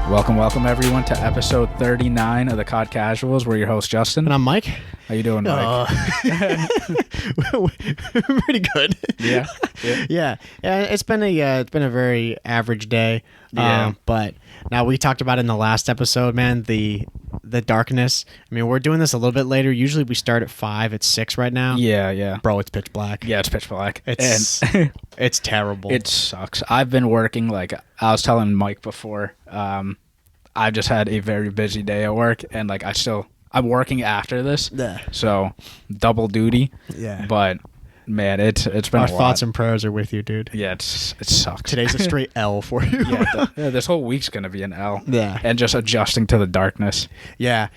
Welcome everyone to episode 39 of the COD Casuals. We're your host, Justin. And I'm Mike. How you doing, Mike? Pretty good. Yeah. Yeah. It's been a very average day. Yeah. But now we talked about it in the last episode, man. The darkness. I mean, we're doing this a little bit later. Usually we start at 5. It's 6 right now. Yeah. Bro, it's pitch black. Yeah, it's pitch black. It's terrible. It sucks. I've been working, like I was telling Mike before, I've just had a very busy day at work, and like I'm working after this, so double duty. Yeah. But man, it's been Our a lot. thoughts and prayers are with you, dude. Yeah, it sucks. Today's a straight L for you. Yeah, this whole week's gonna be an L. Yeah. And just adjusting to the darkness. Yeah.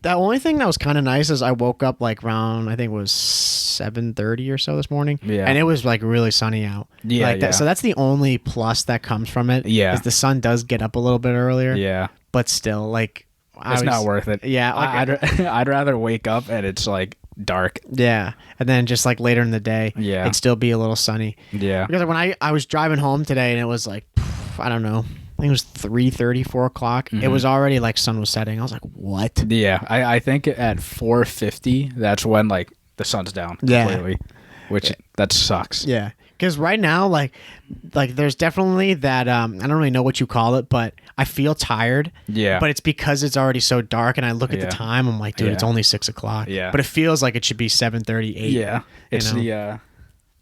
The only thing that was kind of nice is I woke up like around, I think it was 7:30 or so this morning. Yeah. And it was like really sunny out. Yeah, like that. yeah. So that's the only plus that comes from it. Yeah. Is the sun does get up a little bit earlier. Yeah. But still, like, It's not worth it. Yeah. Like, I'd rather wake up and it's like dark. yeah. And then just like later in the day, Yeah. it'd still be a little sunny. Yeah. Because when I was driving home today and it was like, I don't know, I think it was 3:30, 4 o'clock. It was already like sun was setting. I was like, what? Yeah. I think at 4:50, that's when like the sun's down completely, which that sucks. Yeah. Because right now, like there's definitely that, I don't really know what you call it, but I feel tired. Yeah. But it's because it's already so dark, and I look at the Yeah. time, I'm like, dude, Yeah. it's only 6 o'clock. Yeah. But it feels like it should be 7:38. Yeah. It's know? the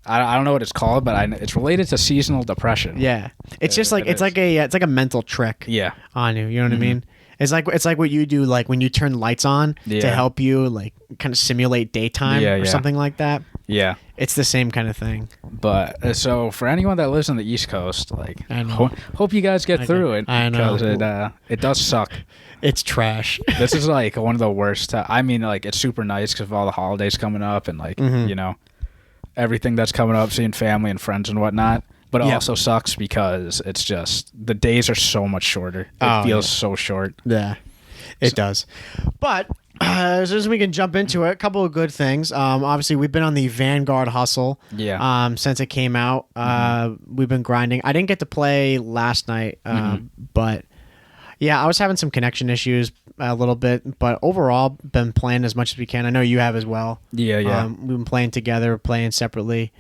I don't know what it's called, but it's related to seasonal depression. Yeah. It's just like, it it's like a mental trick Yeah. on you. You know what I mean? It's like what you do, like when you turn lights on to Yeah. help you like kind of simulate daytime Yeah, or yeah. something like that. Yeah. It's the same kind of thing. But so for anyone that lives on the East Coast, like I know. hope you guys get through it. I know. Because it does suck. It's trash. This is like one of the worst. I mean, like it's super nice because of all the holidays coming up and like you know everything that's coming up, seeing family and friends and whatnot. But it Yeah. also sucks because it's just the days are so much shorter. Oh, It feels so short. Yeah, it does. But as soon as we can jump into it, a couple of good things. Obviously, we've been on the Vanguard hustle. Yeah. Since it came out, we've been grinding. I didn't get to play last night, but yeah, I was having some connection issues a little bit. But overall, been playing as much as we can. I know you have as well. Yeah. We've been playing together, playing separately.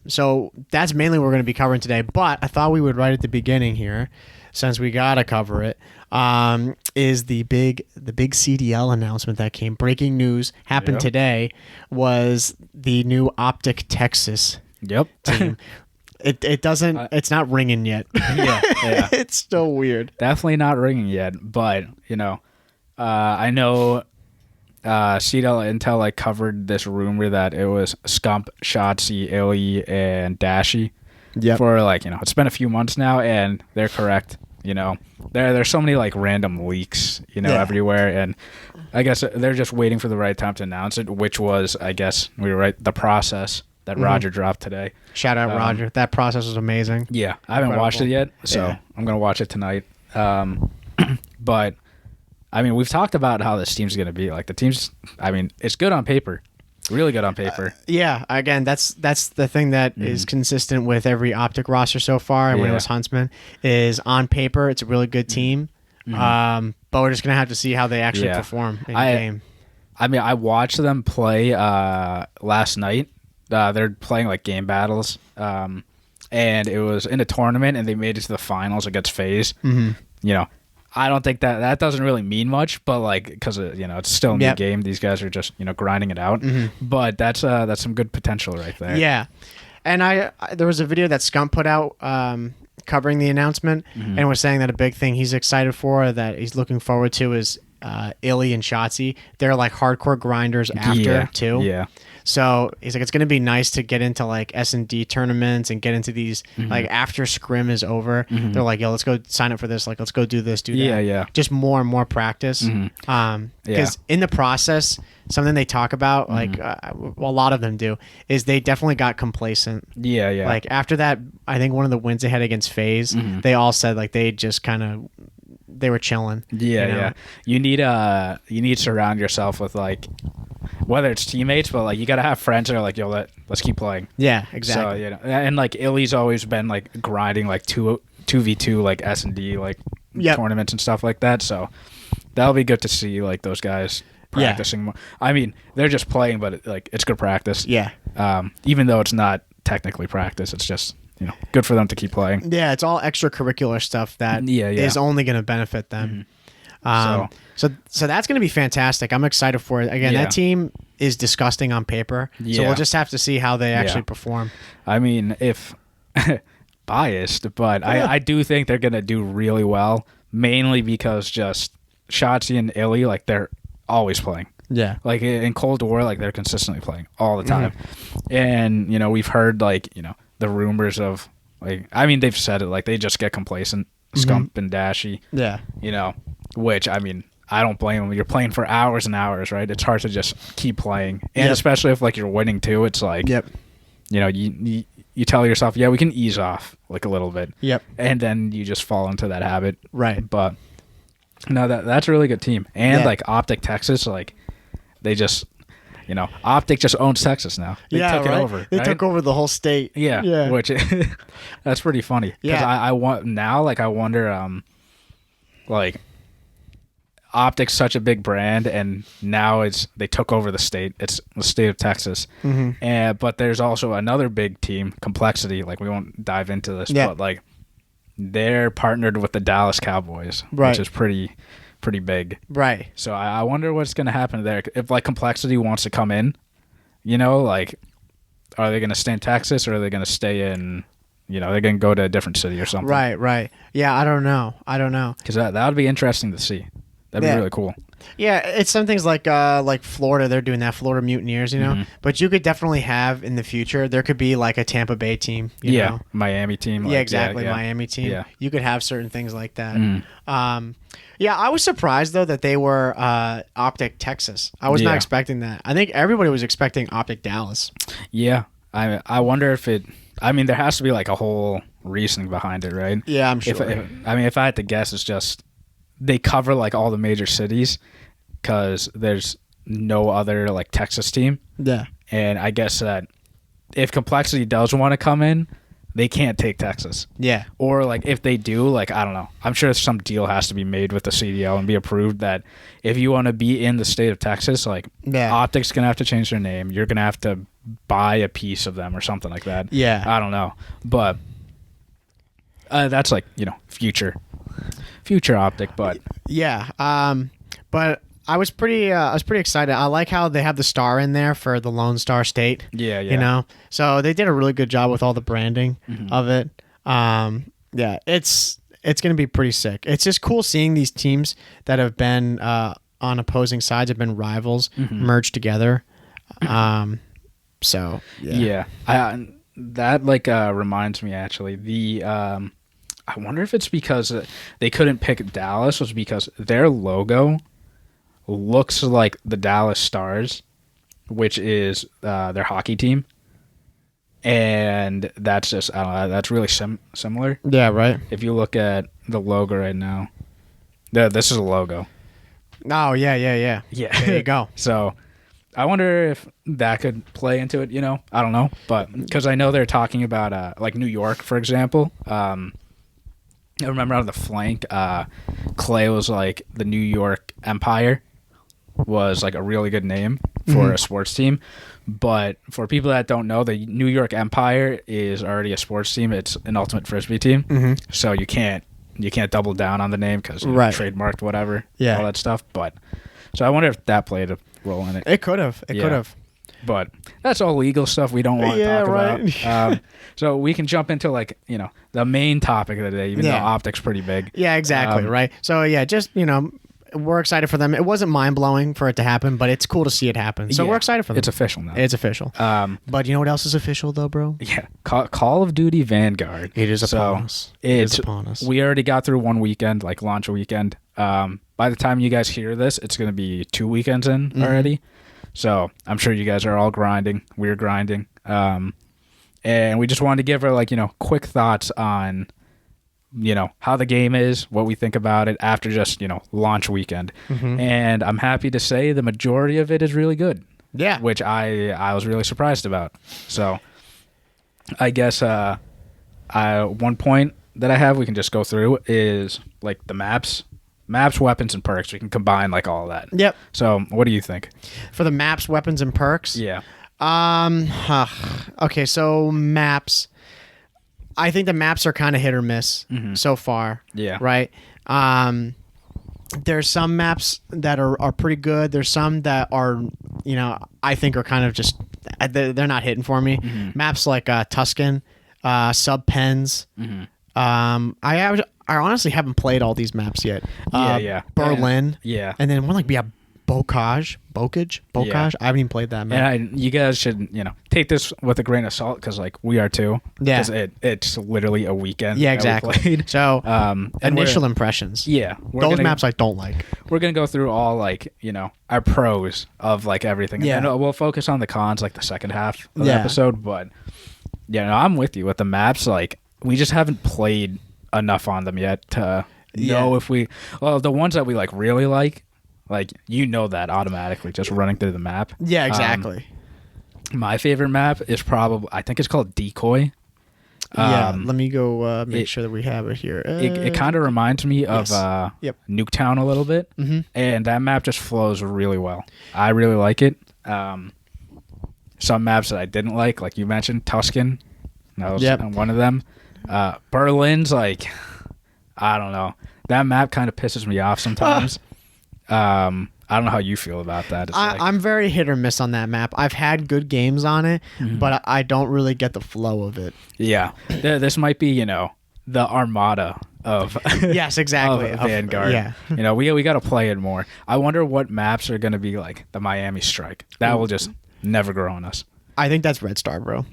So that's mainly what we're going to be covering today. But I thought we would right at the beginning here, since we got to cover it, is the big CDL announcement that came. Breaking news happened Yep. today was the new OpTic Texas Yep. team. It doesn't. It's not ringing yet. Yeah. It's still weird. Definitely not ringing yet, but you know, I know CDL Intel like covered this rumor that it was Scump, Shotzi, Illy, and Dashy. Yep. For like, you know, it's been a few months now, and they're correct. You know, there's so many like random leaks, you know, Yeah. everywhere, and I guess they're just waiting for the right time to announce it, which was, I guess, we were right, the process that Roger dropped today. Shout out Roger. That process was amazing. Yeah, I haven't watched it yet, so Yeah. I'm gonna watch it tonight. But I mean, we've talked about how this team's gonna be. Like the team's, I mean, it's good on paper, really good on paper. Yeah, again, that's the thing that is consistent with every OpTic roster so far, and when it Yeah. was Huntsman, is on paper it's a really good team. But we're just gonna have to see how they actually Yeah. perform in I- game. I mean, I watched them play last night. They're playing like game battles, and it was in a tournament, and they made it to the finals against FaZe. You know, I don't think that doesn't really mean much, but like because you know it's still a new Yep. game. These guys are just grinding it out. But that's some good potential right there. Yeah, and I there was a video that Scump put out covering the announcement, and was saying that a big thing he's excited for, that he's looking forward to, is Illy and Shotzi. They're like hardcore grinders after too. Yeah. So he's like, it's going to be nice to get into like S&D tournaments and get into these like after scrim is over. They're like, yo, let's go sign up for this. Like, let's go do this, do that. Yeah. Just more and more practice. Because in the process, something they talk about, like well, a lot of them do, is they definitely got complacent. Yeah. Like after that, I think one of the wins they had against FaZe, they all said like they just kind of, they were chilling. Yeah, you know? yeah. You need to surround yourself with like, whether it's teammates, but like you gotta have friends that are like, yo, let's keep playing. Yeah, exactly. So you know, and like Illy's always been like grinding like 2v2 like S&D like tournaments and stuff like that. So that'll be good to see like those guys practicing more. I mean, they're just playing, but it's good practice. Yeah. Even though it's not technically practice, it's just good for them to keep playing. Yeah, it's all extracurricular stuff that is only going to benefit them. So that's going to be fantastic. I'm excited for it. Again, that team is disgusting on paper. Yeah. So we'll just have to see how they actually perform. I mean, if biased, but I do think they're going to do really well, mainly because just Shotzi and Illy, like they're always playing. Yeah. Like in Cold War, like they're consistently playing all the time. And, we've heard like, the rumors of like, I mean, they've said it, like they just get complacent, Scump and Dashy. Yeah. Which, I mean, I don't blame them. You're playing for hours and hours, right? It's hard to just keep playing. And especially if like you're winning too, it's like, you tell yourself, we can ease off like a little bit. Yep. And then you just fall into that habit. Right. But no, that's a really good team. And like OpTic Texas, like they just, OpTic just owns Texas now. They took it over. They took over the whole state. Yeah. Which that's pretty funny. Because I wonder, like OpTic's such a big brand, and now they took over the state. It's the state of Texas. But there's also another big team, Complexity. Like we won't dive into this, but like they're partnered with the Dallas Cowboys, which is pretty big. Right. So I wonder what's going to happen there. If like Complexity wants to come in, like are they going to stay in Texas or are they going to stay in, they're going to go to a different city or something? Right. Yeah, I don't know. Because that would be interesting to see. That'd be really cool. Yeah, it's some things like Florida. They're doing that, Florida Mutineers, But you could definitely have in the future. There could be like a Tampa Bay team. You know? Miami team. Like, exactly, Miami team. Yeah. You could have certain things like that. I was surprised though that they were OpTic Texas. I was not expecting that. I think everybody was expecting OpTic Dallas. Yeah, I wonder if it. I mean, there has to be like a whole reasoning behind it, right? Yeah, I'm sure. If I had to guess, it's just. They cover like all the major cities because there's no other like Texas team. Yeah. And I guess that if Complexity does want to come in, they can't take Texas. Yeah. Or like if they do, like I don't know. I'm sure some deal has to be made with the CDL and be approved that if you want to be in the state of Texas, like OpTic's gonna have to change their name. You're gonna have to buy a piece of them or something like that. Yeah. I don't know, but that's like future OpTic, but but I was pretty excited. I like how they have the star in there for the Lone Star State. Yeah. So they did a really good job with all the branding of it. It's gonna be pretty sick. It's just cool seeing these teams that have been on opposing sides, have been rivals, merged together. So that like reminds me actually I wonder if it's because they couldn't pick Dallas was because their logo looks like the Dallas Stars, which is their hockey team. And that's just, I don't know, that's really similar. Yeah, right. If you look at the logo right now, this is a logo. Oh, yeah. There you go. So I wonder if that could play into it, I don't know. But because I know they're talking about like New York, for example. I remember on the flank, Clay was like the New York Empire was like a really good name for a sports team. But for people that don't know, the New York Empire is already a sports team. It's an ultimate frisbee team. So you can't double down on the name because trademarked whatever, all that stuff. But so I wonder if that played a role in it. It could have. It could have. But that's all legal stuff we don't want to talk about. So we can jump into like, the main topic of the day, even though OpTic's pretty big. Yeah, exactly. Right. So just, we're excited for them. It wasn't mind blowing for it to happen, but it's cool to see it happen. So we're excited for them. It's official now. It's official. But you know what else is official though, bro? Yeah. Call of Duty Vanguard. It is upon us. It is upon us. We already got through one weekend, like launch weekend. By the time you guys hear this, it's going to be 2 weekends in already. So I'm sure you guys are all grinding. We're grinding. And we just wanted to give her like, quick thoughts on, how the game is, what we think about it after just, launch weekend. And I'm happy to say the majority of it is really good. Yeah. Which I was really surprised about. So I guess at one point that I have we can just go through is like the maps, weapons, and perks. We can combine like all of that. Yep. So what do you think? For the maps, weapons, and perks? Yeah. Okay, so maps. I think the maps are kind of hit or miss so far. Yeah. Right? There's some maps that are pretty good. There's some that are, I think are kind of just, they're not hitting for me. Maps like Tuscan, Sub-Pens. I honestly haven't played all these maps yet. Berlin. Yeah. And then one like, Bocage. Yeah. I haven't even played that map. And you guys should, take this with a grain of salt because, like, we are too. Yeah. Because it's literally a weekend. Yeah, that we exactly. played. So, and initial impressions. Yeah. Those maps I don't like. We're going to go through all, like, our pros of, like, everything. And then we'll focus on the cons, like, the second half of the episode. But, I'm with you. With the maps, like, we just haven't played enough on them yet to know if we... Well, the ones that we, like, really like, that automatically just running through the map. Yeah, exactly. My favorite map is probably, I think it's called Decoy. Let me go make sure that we have it here. It kind of reminds me of Nuketown a little bit, and that map just flows really well. I really like it. Some maps that I didn't like you mentioned, Tuscan. That was one of them. Berlin's like, I don't know. That map kind of pisses me off sometimes. I don't know how you feel about that. I'm very hit or miss on that map. I've had good games on it, but I don't really get the flow of it. Yeah. This might be, the Armada of yes, exactly. of Vanguard. Yeah. We got to play it more. I wonder what maps are going to be like the Miami Strike. That will just never grow on us. I think that's Red Star, bro.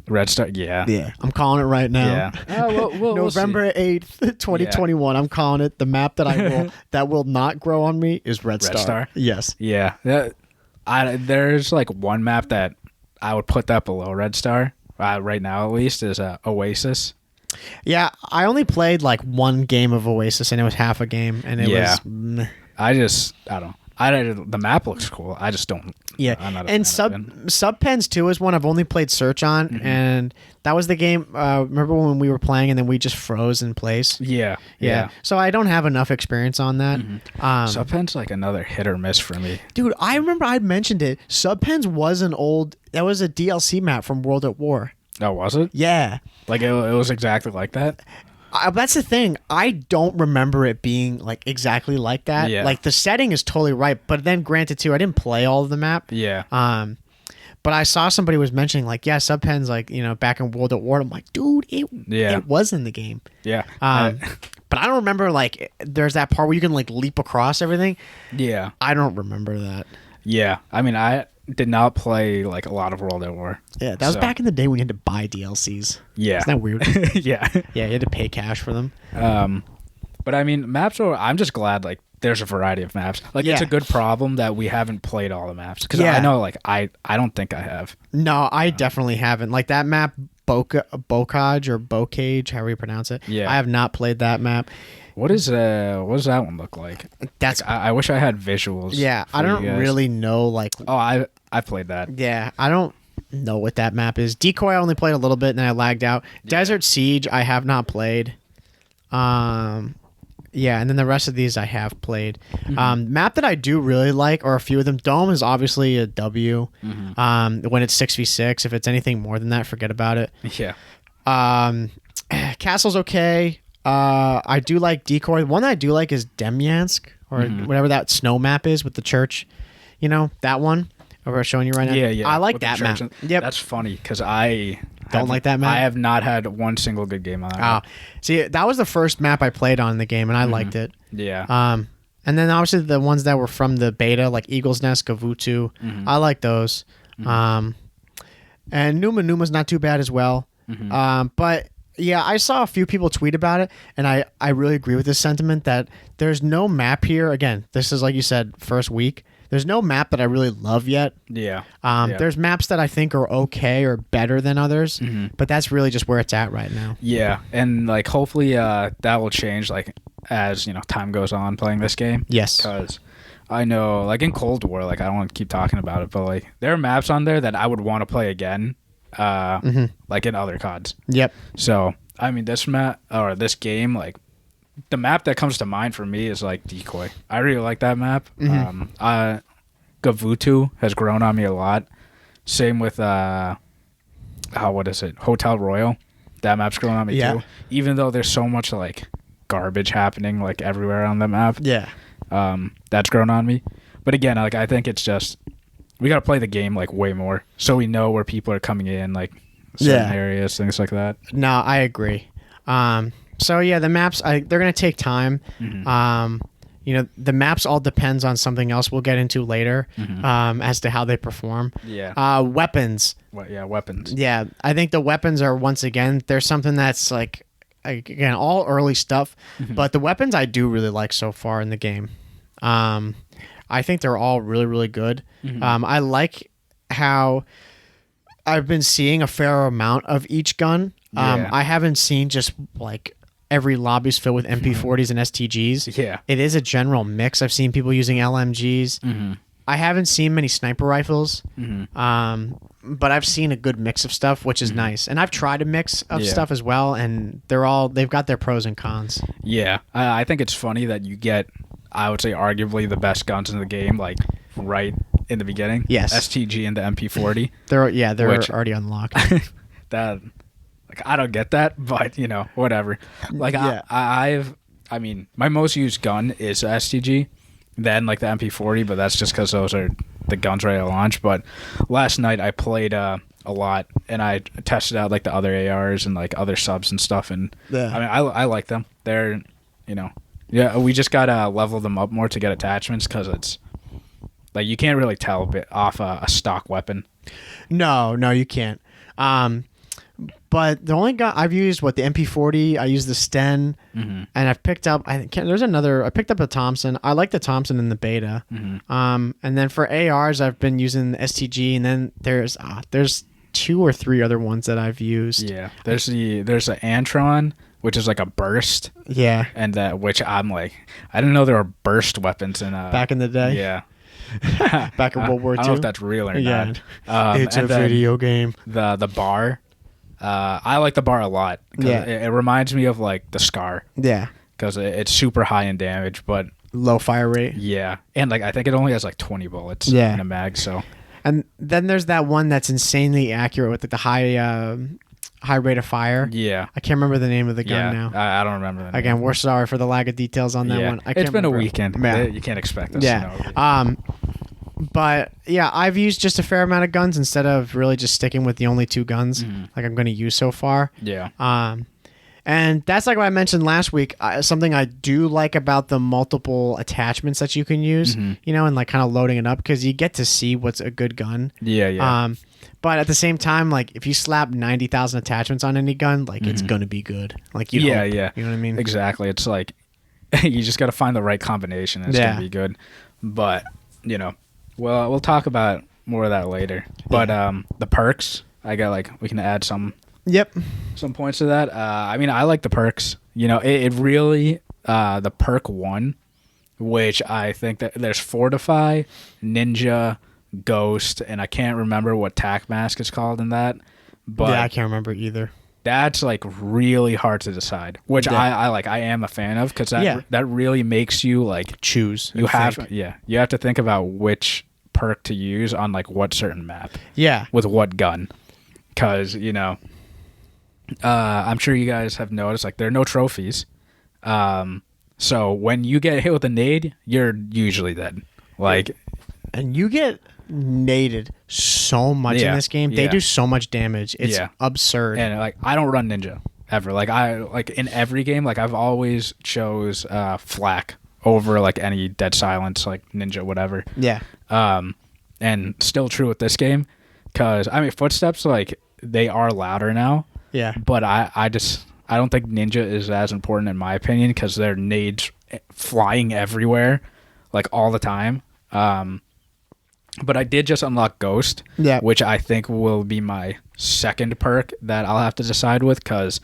Red Star, yeah. Yeah, I'm calling it right now. Yeah. November 8th, 2021. I'm calling it. The map that will not grow on me is Red Star. Yes. Yeah. There's like one map that I would put that below Red Star, right now at least, is Oasis. Yeah, I only played like one game of Oasis, and it was half a game, and it was... I don't know. The map looks cool. I just don't. Yeah, and Sub-Pens too is one I've only played Search on, and that was the game. Remember when we were playing and then we just froze in place? Yeah. So I don't have enough experience on that. Sub-Pens like another hit or miss for me. Dude, I remember I mentioned it. Sub-Pens was that was a DLC map from World at War. Oh, was it? Yeah. Like it was exactly like that? That's the thing. I don't remember it being like exactly like that. Yeah. Like the setting is totally right, but then granted too, I didn't play all of the map. Yeah. But I saw somebody was mentioning like, Sub-Pens like, back in World at War. I'm like, dude, it was in the game. Yeah. But I don't remember like there's that part where you can like leap across everything. Yeah. I don't remember that. Yeah. I mean, I did not play like a lot of World at War. Yeah, that was back in the day when you had to buy DLCs. Yeah. Isn't that weird? Yeah. Yeah, you had to pay cash for them. But I mean, I'm just glad like there's a variety of maps. Like it's a good problem that we haven't played all the maps. Because I know like I don't think I have. No, I definitely haven't. Like that map, Bocage or Bocage, however you pronounce it. Yeah. I have not played that map. What does that one look like? That's I wish I had visuals. Yeah, I don't really know like. Oh, I played that. Yeah, I don't know what that map is. Decoy I only played a little bit and then I lagged out. Yeah. Desert Siege I have not played. Yeah, and then the rest of these I have played. Map that I do really like, or a few of them. Dome is obviously a W. When it's 6v6, if it's anything more than that, forget about it. Yeah. Castle's okay. I do like Decoy. One that I do like is Demyansk, or whatever that snow map is with the church. That one. We're showing you right now. Yeah. I like that map. Yep. That's funny because I don't like that map. I have not had one single good game on that. See, that was the first map I played on in the game, and I liked it. Yeah. And then obviously the ones that were from the beta, like Eagle's Nest, Gavutu, I like those. And Numa's not too bad as well. But yeah, I saw a few people tweet about it, and I really agree with this sentiment that there's no map here. Again, this is like you said, first week. There's no map that I really love yet. Yeah. There's maps that I think are okay or better than others, but that's really just where it's at right now. Yeah, and like hopefully that will change like as time goes on playing this game. Yes. Because I know like in Cold War, like I don't want to keep talking about it, but like there are maps on there that I would want to play again, like in other CODs. Yep. So I mean, this map or this game, like the map that comes to mind for me is like Decoy. I really like that map. Gavutu has grown on me a lot. Same with what is it? Hotel Royal. That map's grown on me too. Even though there's so much like garbage happening like everywhere on the map. Yeah. That's grown on me. But again, like I think it's just we gotta play the game like way more so we know where people are coming in, like certain areas, things like that. No, I agree. So yeah, the maps they're gonna take time. The maps all depends on something else we'll get into later, as to how they perform. Yeah. Weapons. Weapons. Yeah, I think the weapons are once again there's something that's like again all early stuff, but the weapons I do really like so far in the game. I think they're all really really good. I like how I've been seeing a fair amount of each gun. I haven't seen just like every lobby's filled with MP40s and STGs. Yeah. It is a general mix. I've seen people using LMGs. I haven't seen many sniper rifles. But I've seen a good mix of stuff, which is nice. And I've tried a mix of stuff as well, and they've got their pros and cons. Yeah. I think it's funny that you get, I would say, arguably the best guns in the game, like right in the beginning. Yes. STG and the MP40. They're already unlocked. That, like, I don't get that, but whatever. Like I mean, my most used gun is STG, then like the MP40, but that's just because those are the guns ready to launch. But last night I played a lot, and I tested out like the other ARs and like other subs and stuff, and I mean I like them. They're we just gotta level them up more to get attachments, because it's like you can't really tell off a stock weapon. No, you can't. But the only gun I've used, the MP40, I used the Sten, and I've picked up, I picked up a Thompson. I like the Thompson in the beta. And then for ARs, I've been using the STG, and then there's 2 or 3 other ones that I've used. Yeah, there's the Antron, which is like a burst. Yeah. And which I'm like, I didn't know there were burst weapons in back in the day. Yeah. Back in World War II. I don't know if that's real or not. It's a video game. The bar. I like the bar a lot. Yeah. It reminds me of like the Scar. Yeah. Because it's super high in damage, but low fire rate. Yeah. And like I think it only has like 20 bullets in a mag. So. And then there's that one that's insanely accurate with like the high rate of fire. Yeah. I can't remember the name of the gun now. I don't remember the name. Again, we're sorry for the lack of details on that one. It's been a weekend. Yeah. You can't expect us to know. But yeah, I've used just a fair amount of guns instead of really just sticking with the only 2 guns like I'm going to use so far. Yeah. And that's like what I mentioned last week. Something I do like about the multiple attachments that you can use, and like kind of loading it up, because you get to see what's a good gun. Yeah. But at the same time, like if you slap 90,000 attachments on any gun, like it's going to be good. Like you hope, yeah. You know what I mean? Exactly. It's like you just got to find the right combination and it's going to be good. But, well, we'll talk about more of that later. But the perks, we can add some points to that. I mean, I like the perks. It really the perk 1, which I think that there's Fortify, Ninja, Ghost, and I can't remember what tac mask is called in that. But I can't remember either. That's like really hard to decide, which I like. I am a fan of, because that really makes you like choose. You have to think about which perk to use on like what certain map. Yeah. With what gun, because I'm sure you guys have noticed like there are no trophies. So when you get hit with a nade, you're usually dead. Like, and you get naded so much in this game. They do so much damage. It's absurd. And like I don't run ninja ever. Like in every game, like I've always chose flak over like any dead silence, like ninja, whatever. Yeah. And still true with this game, because I mean footsteps, like they are louder now. Yeah. But I don't think ninja is as important in my opinion, because they're nades flying everywhere, like all the time. But I did just unlock Ghost, which I think will be my second perk that I'll have to decide with, because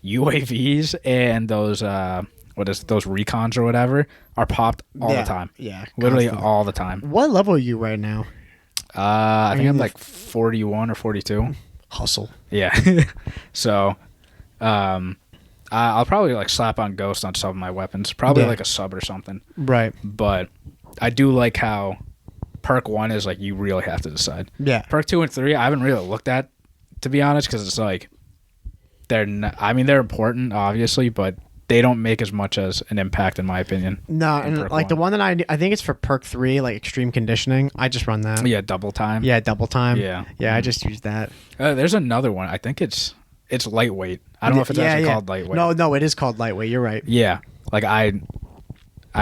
UAVs and those those recons or whatever are popped all the time. Yeah, literally all the time. What level are you right now? I think I'm like 41 or 42. Hustle. Yeah. So, I'll probably like slap on Ghost on some of my weapons, probably Yeah. like a sub or something. Right. But I do like how perk 1 is like you really have to decide. Yeah. Perk 2 and 3, I haven't really looked at, to be honest, because it's like they're important obviously, but they don't make as much as an impact in my opinion. No, and perk like the 1. one that I think it's for perk 3, like extreme conditioning. I just run that. Yeah, double time. Yeah, double time. Yeah. Yeah, I just use that. There's another one. I think it's lightweight. I don't know if it's actually called lightweight. No, it is called lightweight. You're right. Yeah, like I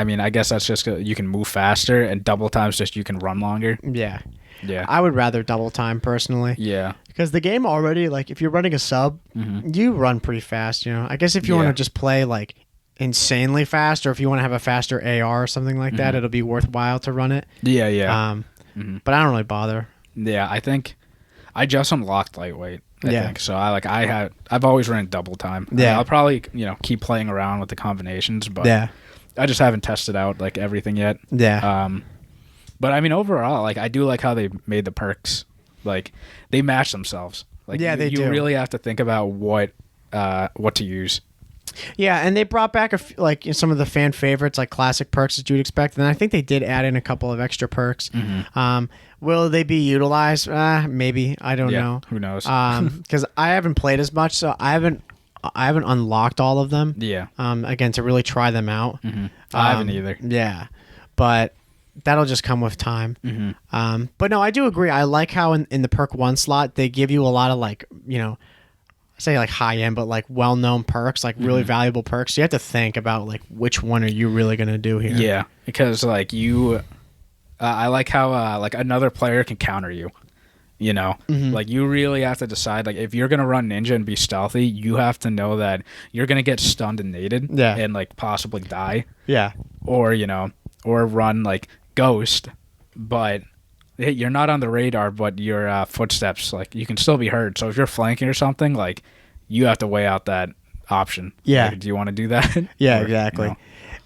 mean, I guess that's just you can move faster, and double time's just you can run longer. Yeah. Yeah. I would rather double time personally. Yeah. Because the game already, like, if you're running a sub, you run pretty fast, you know? I guess if you want to just play, like, insanely fast, or if you want to have a faster AR or something like that, it'll be worthwhile to run it. Yeah, yeah. But I don't really bother. Yeah, I think I just unlocked lightweight. I think so. I've always run double time. Yeah. I'll probably keep playing around with the combinations, but I just haven't tested out like everything yet. Yeah. But I mean, overall, like I do like how they made the perks. Like they match themselves. Like they you do. really have to think about what to use. Yeah, and they brought back like some of the fan favorites, like classic perks that you'd expect, and I think they did add in a couple of extra perks. Will they be utilized? Maybe. I don't know. Who knows? Because I haven't played as much, so I haven't unlocked all of them. Yeah. Again, to really try them out. I haven't either. Yeah, but that'll just come with time. But no, I do agree. I like how in the perk 1 slot they give you a lot of like say like high end, but like well known perks, like really valuable perks. So you have to think about like which one are you really gonna do here. Yeah, because like I like how like another player can counter you. Like you really have to decide. Like if you're gonna run ninja and be stealthy, you have to know that you're gonna get stunned and naded, and like possibly die. Yeah. Or or run like ghost, but you're not on the radar, but your footsteps, like you can still be heard. So if you're flanking or something, like you have to weigh out that option. Yeah. Like, do you want to do that? Yeah, exactly.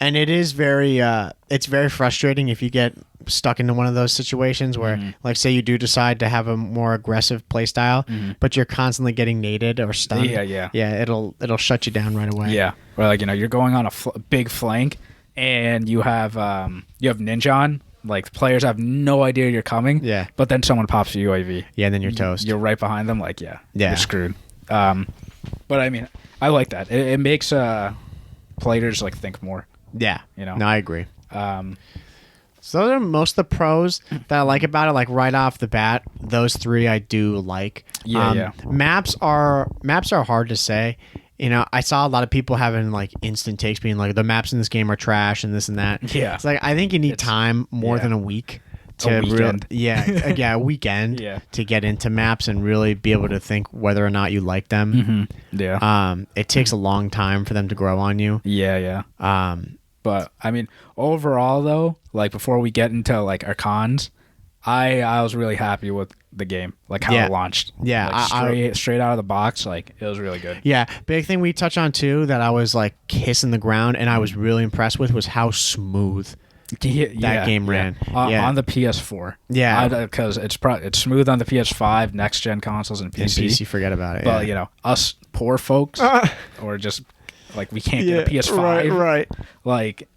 And it is it's very frustrating if you get stuck into one of those situations where, like, say you do decide to have a more aggressive play style, but you're constantly getting naded or stunned. Yeah. It'll shut you down right away. Yeah. Or like you're going on a big flank, and you have ninja on. Like players have no idea you're coming. Yeah. But then someone pops a UAV. Yeah, and then you're toast. You're right behind them. Like you're screwed. But I mean, I like that. It makes players like think more. Yeah. No, I agree. So those are most of the pros that I like about it. Like right off the bat, those 3 I do like. Yeah. Maps are hard to say. I saw a lot of people having like instant takes, being like the maps in this game are trash and this and that. Yeah. It's like I think you need time more than a week to a weekend. a weekend to get into maps and really be able to think whether or not you like them. Yeah. It takes a long time for them to grow on you. Yeah. But I mean, overall though, like before we get into like our cons, I was really happy with the game, like how it launched. Yeah, like straight out of the box, like it was really good. Yeah, big thing we touch on too that I was like kissing the ground and I was really impressed with was how smooth that game ran on the PS4. Yeah, because it's smooth on the PS5, next gen consoles, and PC. And PC, forget about it. But us poor folks, or just like we can't get a PS5. Right. Like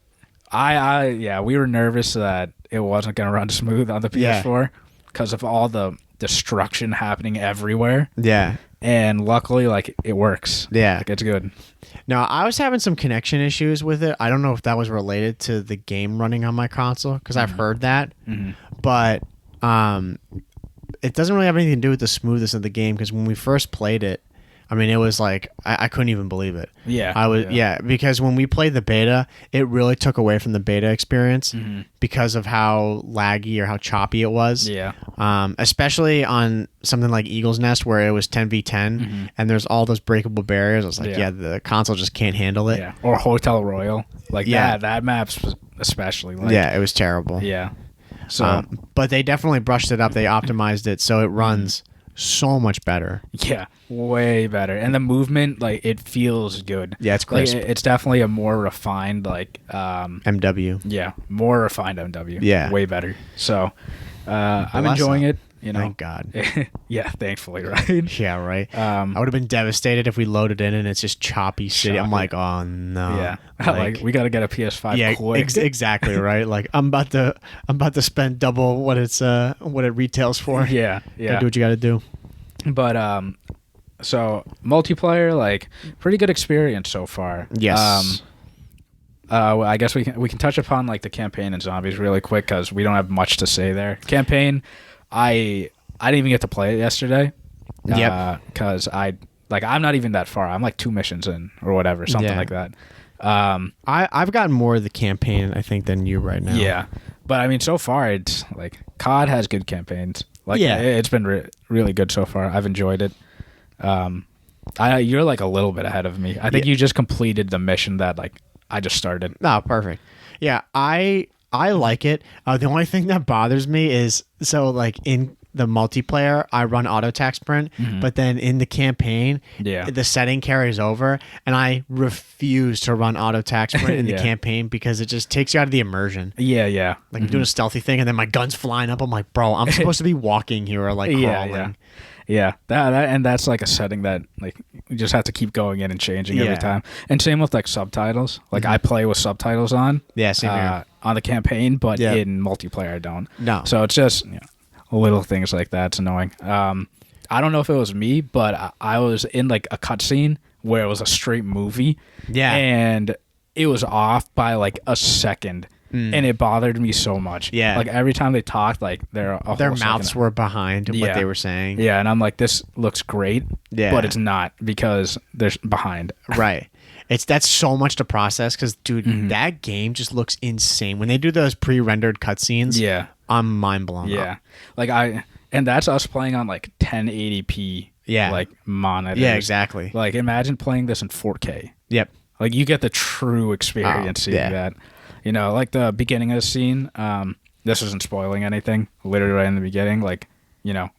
we were nervous that it wasn't going to run smooth on the PS4 because of all the destruction happening everywhere. Yeah. And luckily, like, it works. Yeah. Like, it's good. No, I was having some connection issues with it. I don't know if that was related to the game running on my console, because I've heard that. But it doesn't really have anything to do with the smoothness of the game, because when we first played it, I mean, it was like I couldn't even believe it. Yeah. Because when we played the beta, it really took away from the beta experience because of how laggy or how choppy it was. Yeah. Especially on something like Eagle's Nest where it was 10v10 and there's all those breakable barriers. I was like, the console just can't handle it. Yeah. Or Hotel Royal. Like that map's especially. Like, it was terrible. Yeah. So, but they definitely brushed it up. They optimized it so it runs so much better. Yeah, way better. And the movement, like, it feels good. Yeah, it's crisp. Like, it's definitely a more refined, like, MW. Yeah, more refined MW. Yeah. Way better. So, I'm enjoying it. You know, Thank God. Yeah, thankfully, right? Yeah, right. I would have been devastated if we loaded in and it's just choppy city. I'm like, oh no. Yeah, like we got to get a PS5 quick. Exactly right. Like I'm about to spend double what what it retails for. Yeah. Gotta do what you got to do. But so multiplayer, like pretty good experience so far. Yes. I guess we can touch upon like the campaign and zombies really quick because we don't have much to say there. Campaign, I didn't even get to play it yesterday. Yep. Because I'm not even that far. I'm like 2 missions in or whatever, something like that. I've gotten more of the campaign I think than you right now. Yeah, but I mean so far it's like COD has good campaigns. Like it's been really good so far. I've enjoyed it. You're like a little bit ahead of me. I think you just completed the mission that like I just started. Oh, perfect. Yeah, I like it. The only thing that bothers me is like in the multiplayer, I run auto tac sprint, but then in the campaign, the setting carries over, and I refuse to run auto tac sprint in the campaign because it just takes you out of the immersion. Yeah. Like I'm doing a stealthy thing, and then my gun's flying up. I'm like, bro, I'm supposed to be walking here or like crawling. Yeah, and that's like a setting that like you just have to keep going in and changing every time. And same with like subtitles. Like I play with subtitles on. Yeah, same here. On the campaign, but in multiplayer I don't. No. So it's just little things like that. It's annoying. I don't know if it was me, but I was in like a cutscene where it was a straight movie. Yeah. And it was off by like a second. And it bothered me so much. Yeah. Like every time they talked, like their mouths were behind what they were saying. Yeah. And I'm like, this looks great. Yeah. But it's not because they're behind. Right. That's so much to process because, dude, that game just looks insane. When they do those pre-rendered cutscenes, I'm mind blown. Yeah. Like and that's us playing on like 1080p like monitors. Yeah, exactly. Like imagine playing this in 4K. Yep. Like you get the true experience seeing that. You know, like the beginning of the scene, this isn't spoiling anything, literally right in the beginning, like, you know,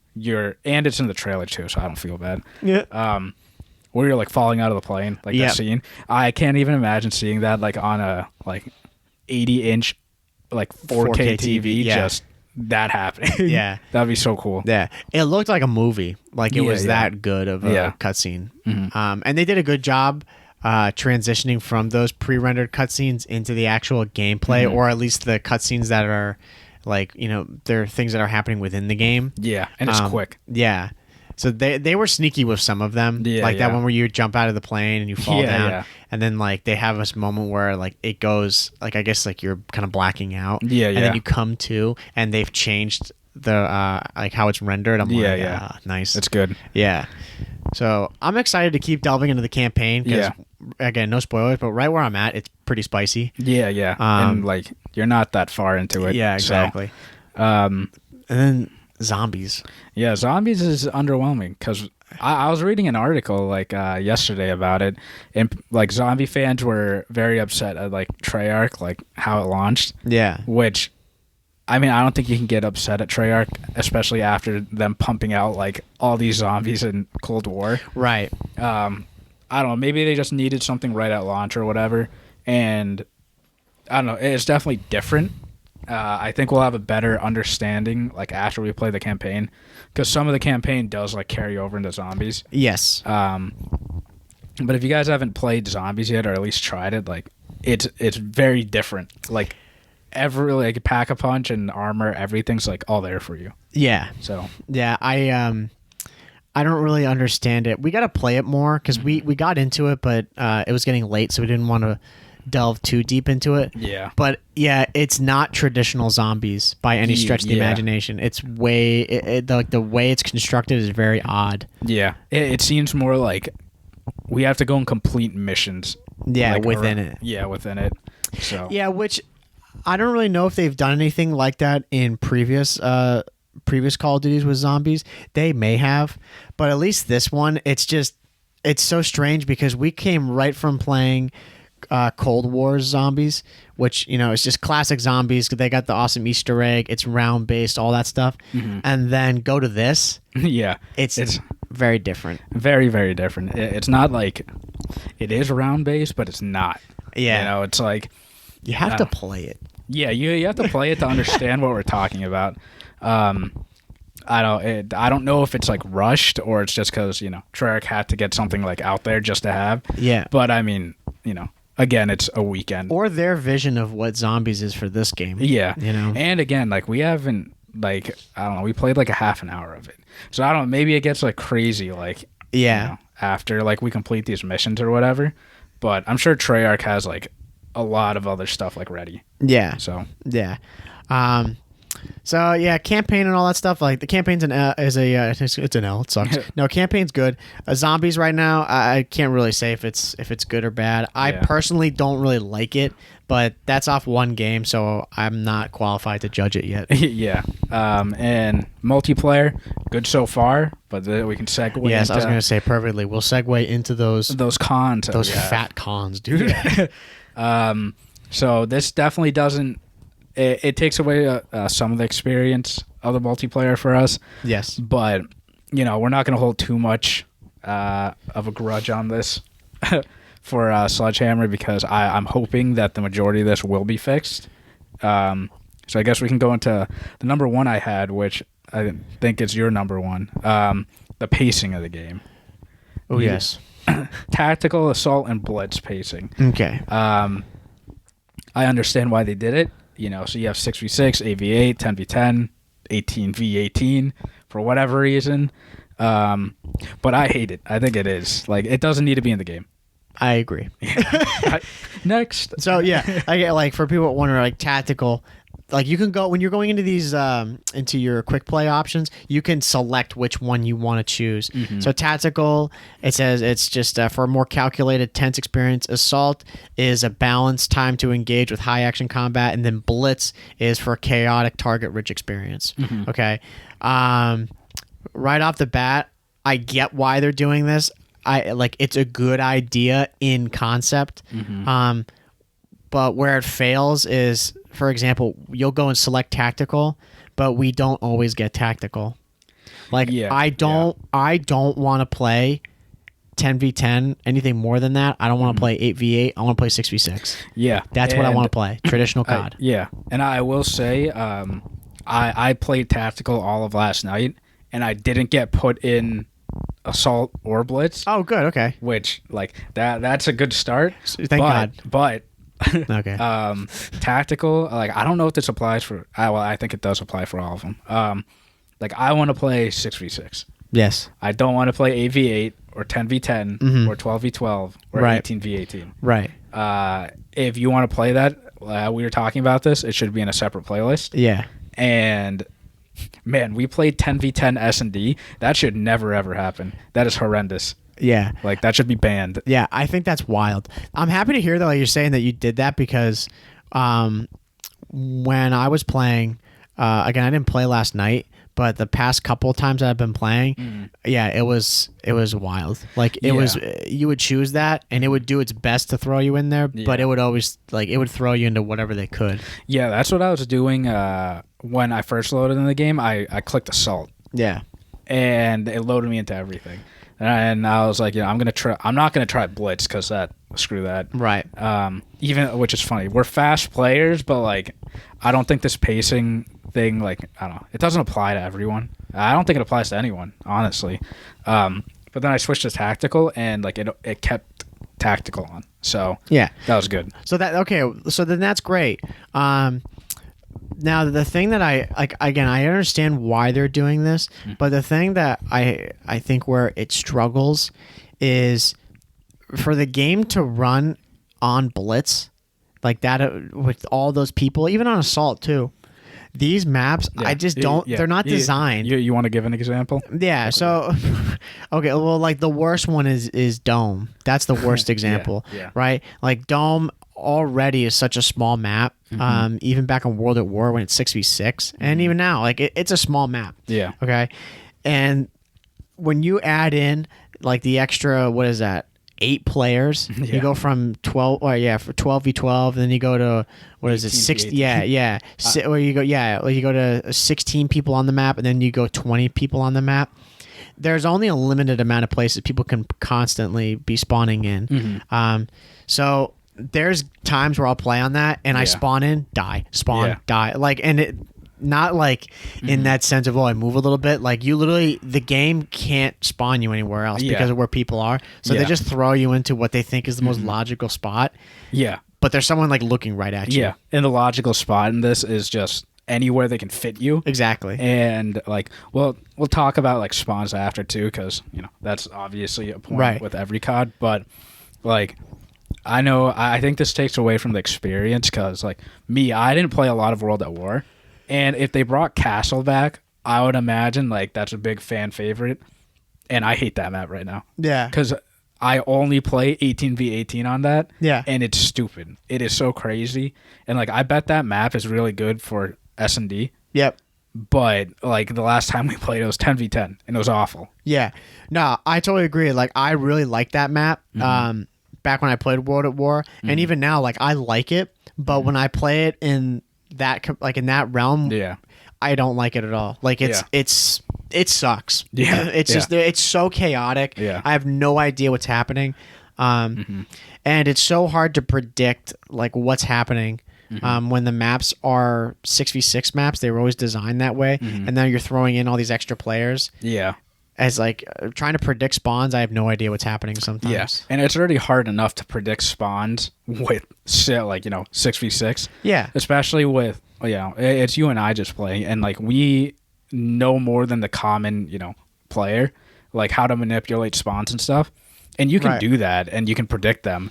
and it's in the trailer too, so I don't feel bad. Yeah. Where you're like falling out of the plane, like that scene. I can't even imagine seeing that like on a like 80-inch like 4K TV, just that happening. Yeah. That'd be so cool. Yeah. It looked like a movie. Like it was that good of a cutscene. And they did a good job transitioning from those pre-rendered cutscenes into the actual gameplay, or at least the cutscenes that are like, you know, they're things that are happening within the game. Yeah, and it's quick. Yeah. So they were sneaky with some of them. Like that one where you jump out of the plane and you fall down. And then like they have this moment where like it goes like I guess like you're kind of blacking out. And then you come to and they've changed the like how it's rendered. I'm like, nice. It's good. Yeah. So I'm excited to keep delving into the campaign because, again, no spoilers, but right where I'm at, it's pretty spicy. Yeah. And like you're not that far into it. Yeah, exactly. So, and then zombies. Yeah, zombies is underwhelming because I was reading an article like yesterday about it, and like zombie fans were very upset at like Treyarch, like how it launched. Yeah. Which, I mean, I don't think you can get upset at Treyarch, especially after them pumping out like all these zombies in Cold War. Right. I don't know. Maybe they just needed something right at launch or whatever. And I don't know. It's definitely different. I think we'll have a better understanding like after we play the campaign, because some of the campaign does like carry over into zombies. Yes. But if you guys haven't played zombies yet, or at least tried it, like it's very different. Like every like pack a punch and armor, everything's like all there for you. Yeah. So yeah, I don't really understand it. We got to play it more because we got into it, but it was getting late, so we didn't want to delve too deep into it. Yeah. But yeah, it's not traditional zombies by any stretch of the imagination. It's way like the way it's constructed is very odd. Yeah. It seems more like we have to go and complete missions. Yeah, like within it. Yeah, within it. So yeah, which I don't really know if they've done anything like that in previous Call of Duties with zombies. They may have, but at least this one, it's so strange because we came right from playing Cold War zombies, which, you know, it's just classic zombies. They got the awesome Easter egg. It's round based, all that stuff. And then go to this. Yeah. It's very different. Very, very different. It's not like it is round based, but it's not. Yeah. You know, it's like you have to play it. Yeah, you have to play it to understand what we're talking about. I don't know if it's like rushed or it's just because Treyarch had to get something like out there just to have. Yeah. But I mean, again, it's a weekend. Or their vision of what zombies is for this game. Yeah. You know. And again, like we haven't like I don't know, we played like a half an hour of it. So I don't know, maybe it gets like crazy like after like we complete these missions or whatever. But I'm sure Treyarch has like a lot of other stuff like ready. Yeah. So yeah. So yeah, campaign and all that stuff. Like the campaign's it's an L. It sucks. No, campaign's good. Zombies right now, I can't really say if it's good or bad. I personally don't really like it, but that's off one game, so I'm not qualified to judge it yet. yeah. And multiplayer, good so far, but we can segue. Yes, I was going to say perfectly. We'll segue into those cons. Those fat cons, dude. Yeah. So this definitely doesn't. It takes away some of the experience of the multiplayer for us. Yes. But, we're not going to hold too much of a grudge on this for Sledgehammer because I'm hoping that the majority of this will be fixed. So I guess we can go into the number one I had, which I think is your number one, the pacing of the game. Oh, yes. Tactical, assault, and blitz pacing. Okay. I understand why they did it. So you have 6v6, 8v8, 10v10, 18v18 for whatever reason. But I hate it. I think it is. Like, it doesn't need to be in the game. I agree. Next. So, yeah, I get, like, for people that wonder, like, tactical, like, you can go, when you're going into these, into your quick play options, you can select which one you want to choose. Mm-hmm. So, tactical, it says it's just for a more calculated, tense experience. Assault is a balanced time to engage with high action combat. And then blitz is for a chaotic, target-rich experience. Mm-hmm. Okay. Right off the bat, I get why they're doing this. It's a good idea in concept. Mm-hmm. But where it fails is, for example, you'll go and select tactical, but we don't always get tactical. Like, I don't want to play 10v10, anything more than that. I don't want to play 8v8. I want to play 6v6. Yeah. That's what I want to play. Traditional COD. Yeah. And I will say, I played tactical all of last night, and I didn't get put in assault or blitz. Oh, good. Okay. Which, like, that's a good start. Thank God. But... okay. Tactical, like, I don't know if this applies for. I think it does apply for all of them. Like, I want to play 6v6. Yes. I don't want to play 8v8 or 10v10 mm-hmm. or 12v12 or right. 18v18. Right. If you want to play that, we were talking about this. It should be in a separate playlist. Yeah. And man, we played 10v10 S&D. That should never ever happen. That is horrendous. Yeah. Like, that should be banned. Yeah, I think that's wild. I'm happy to hear, though, you're saying that you did that because when I was playing, again, I didn't play last night, but the past couple of times that I've been playing, it was wild. Like, it was, you would choose that, and it would do its best to throw you in there, but it would always, like, it would throw you into whatever they could. Yeah, that's what I was doing when I first loaded in the game. I clicked assault. Yeah. And it loaded me into everything. And I was like, I'm not gonna try blitz because screw that. Right. Which is funny. We're fast players, but like, I don't think this pacing thing, like, I don't know, it doesn't apply to everyone. I don't think it applies to anyone, honestly. But then I switched to tactical, and like it kept tactical on. So yeah, that was good. So then that's great. Now, the thing that I understand why they're doing this, but the thing that I think where it struggles is for the game to run on blitz like that with all those people, even on assault too. These maps, I just don't. They're not designed. You want to give an example? Yeah. So, okay. Well, like the worst one is Dome. That's the worst example, right? Like Dome already is such a small map. Even back on World at War when it's 6v6, and even now, like it's a small map. Yeah. Okay. And when you add in like the extra, what is that? 8 players. You go from 12 for 12v12, then you go to what is it? 60. Yeah. Or you go to 16 people on the map, and then you go 20 people on the map. There's only a limited amount of places people can constantly be spawning in. So there's times where I'll play on that, and I spawn in, die, spawn, die. Like, and not like in that sense of, I move a little bit. Like you literally, the game can't spawn you anywhere else because of where people are. So they just throw you into what they think is the most logical spot. Yeah. But there's someone like looking right at you. Yeah. And the logical spot in this is just anywhere they can fit you. Exactly. And like, well, we'll talk about like spawns after too, because that's obviously a point with every COD. But like, I think this takes away from the experience because like me, I didn't play a lot of World at War, and if they brought Castle back, I would imagine like that's a big fan favorite, and I hate that map right now. Yeah. Because I only play 18v18 on that. Yeah. And it's stupid. It is so crazy, and like I bet that map is really good for S&D. Yep. But like the last time we played, it was 10v10, and it was awful. Yeah. No, I totally agree. Like I really like that map. Back when I played World at War, and even now, like I like it, but when I play it in that realm, I don't like it at all. Like it sucks. Yeah, it's just it's so chaotic. Yeah, I have no idea what's happening, and it's so hard to predict like what's happening. When the maps are 6v6 maps, they were always designed that way, and then you're throwing in all these extra players. Yeah. As like trying to predict spawns, I have no idea what's happening sometimes. Yeah, and it's already hard enough to predict spawns with like 6v6. Yeah, especially with it's you and I just playing, and like we know more than the common player, like how to manipulate spawns and stuff, and you can do that and you can predict them.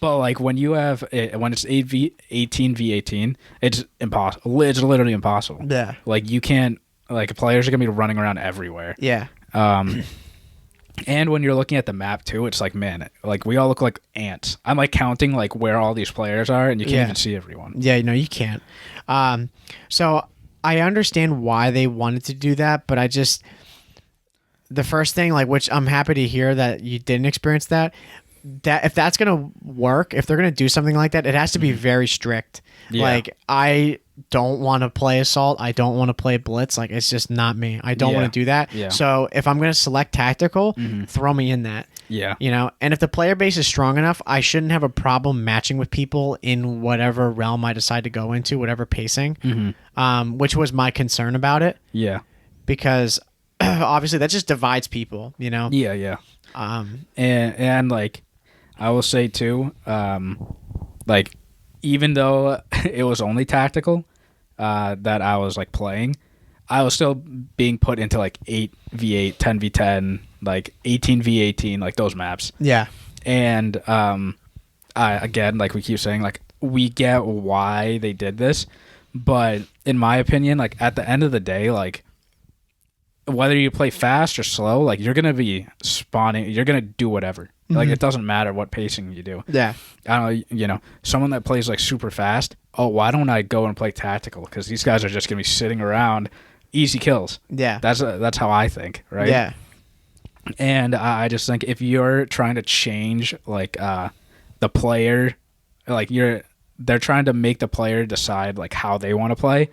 But like when you have when it's 18v18, it's impossible. It's literally impossible. Yeah, like you can't. Like players are gonna be running around everywhere. Yeah. And when you're looking at the map too, it's like, man, like we all look like ants. I'm like counting like where all these players are, and you can't even see everyone. Yeah, no, you can't. So I understand why they wanted to do that, but the first thing, like, which I'm happy to hear that you didn't experience that if that's gonna work, if they're gonna do something like that, it has to be very strict. Yeah. Like I don't want to play assault. I don't want to play blitz. Like it's just not me. I don't want to do that. Yeah. So if I'm gonna select tactical, throw me in that. Yeah. And if the player base is strong enough, I shouldn't have a problem matching with people in whatever realm I decide to go into, whatever pacing. Which was my concern about it. Yeah. Because obviously that just divides people. Yeah. Yeah. And like I will say too, like even though it was only tactical that I was like playing, I was still being put into like 8v8, 10v10, like 18v18, like those maps. Yeah. And again, like we keep saying, like we get why they did this, but in my opinion, like at the end of the day, like whether you play fast or slow, like you're gonna be spawning, you're gonna do whatever. Like it doesn't matter what pacing you do. Yeah. I don't know, someone that plays like super fast, why don't I go and play tactical? Because these guys are just gonna be sitting around, easy kills. Yeah. That's how I think, right? Yeah. And I just think if you're trying to change like the player, like they're trying to make the player decide like how they want to play,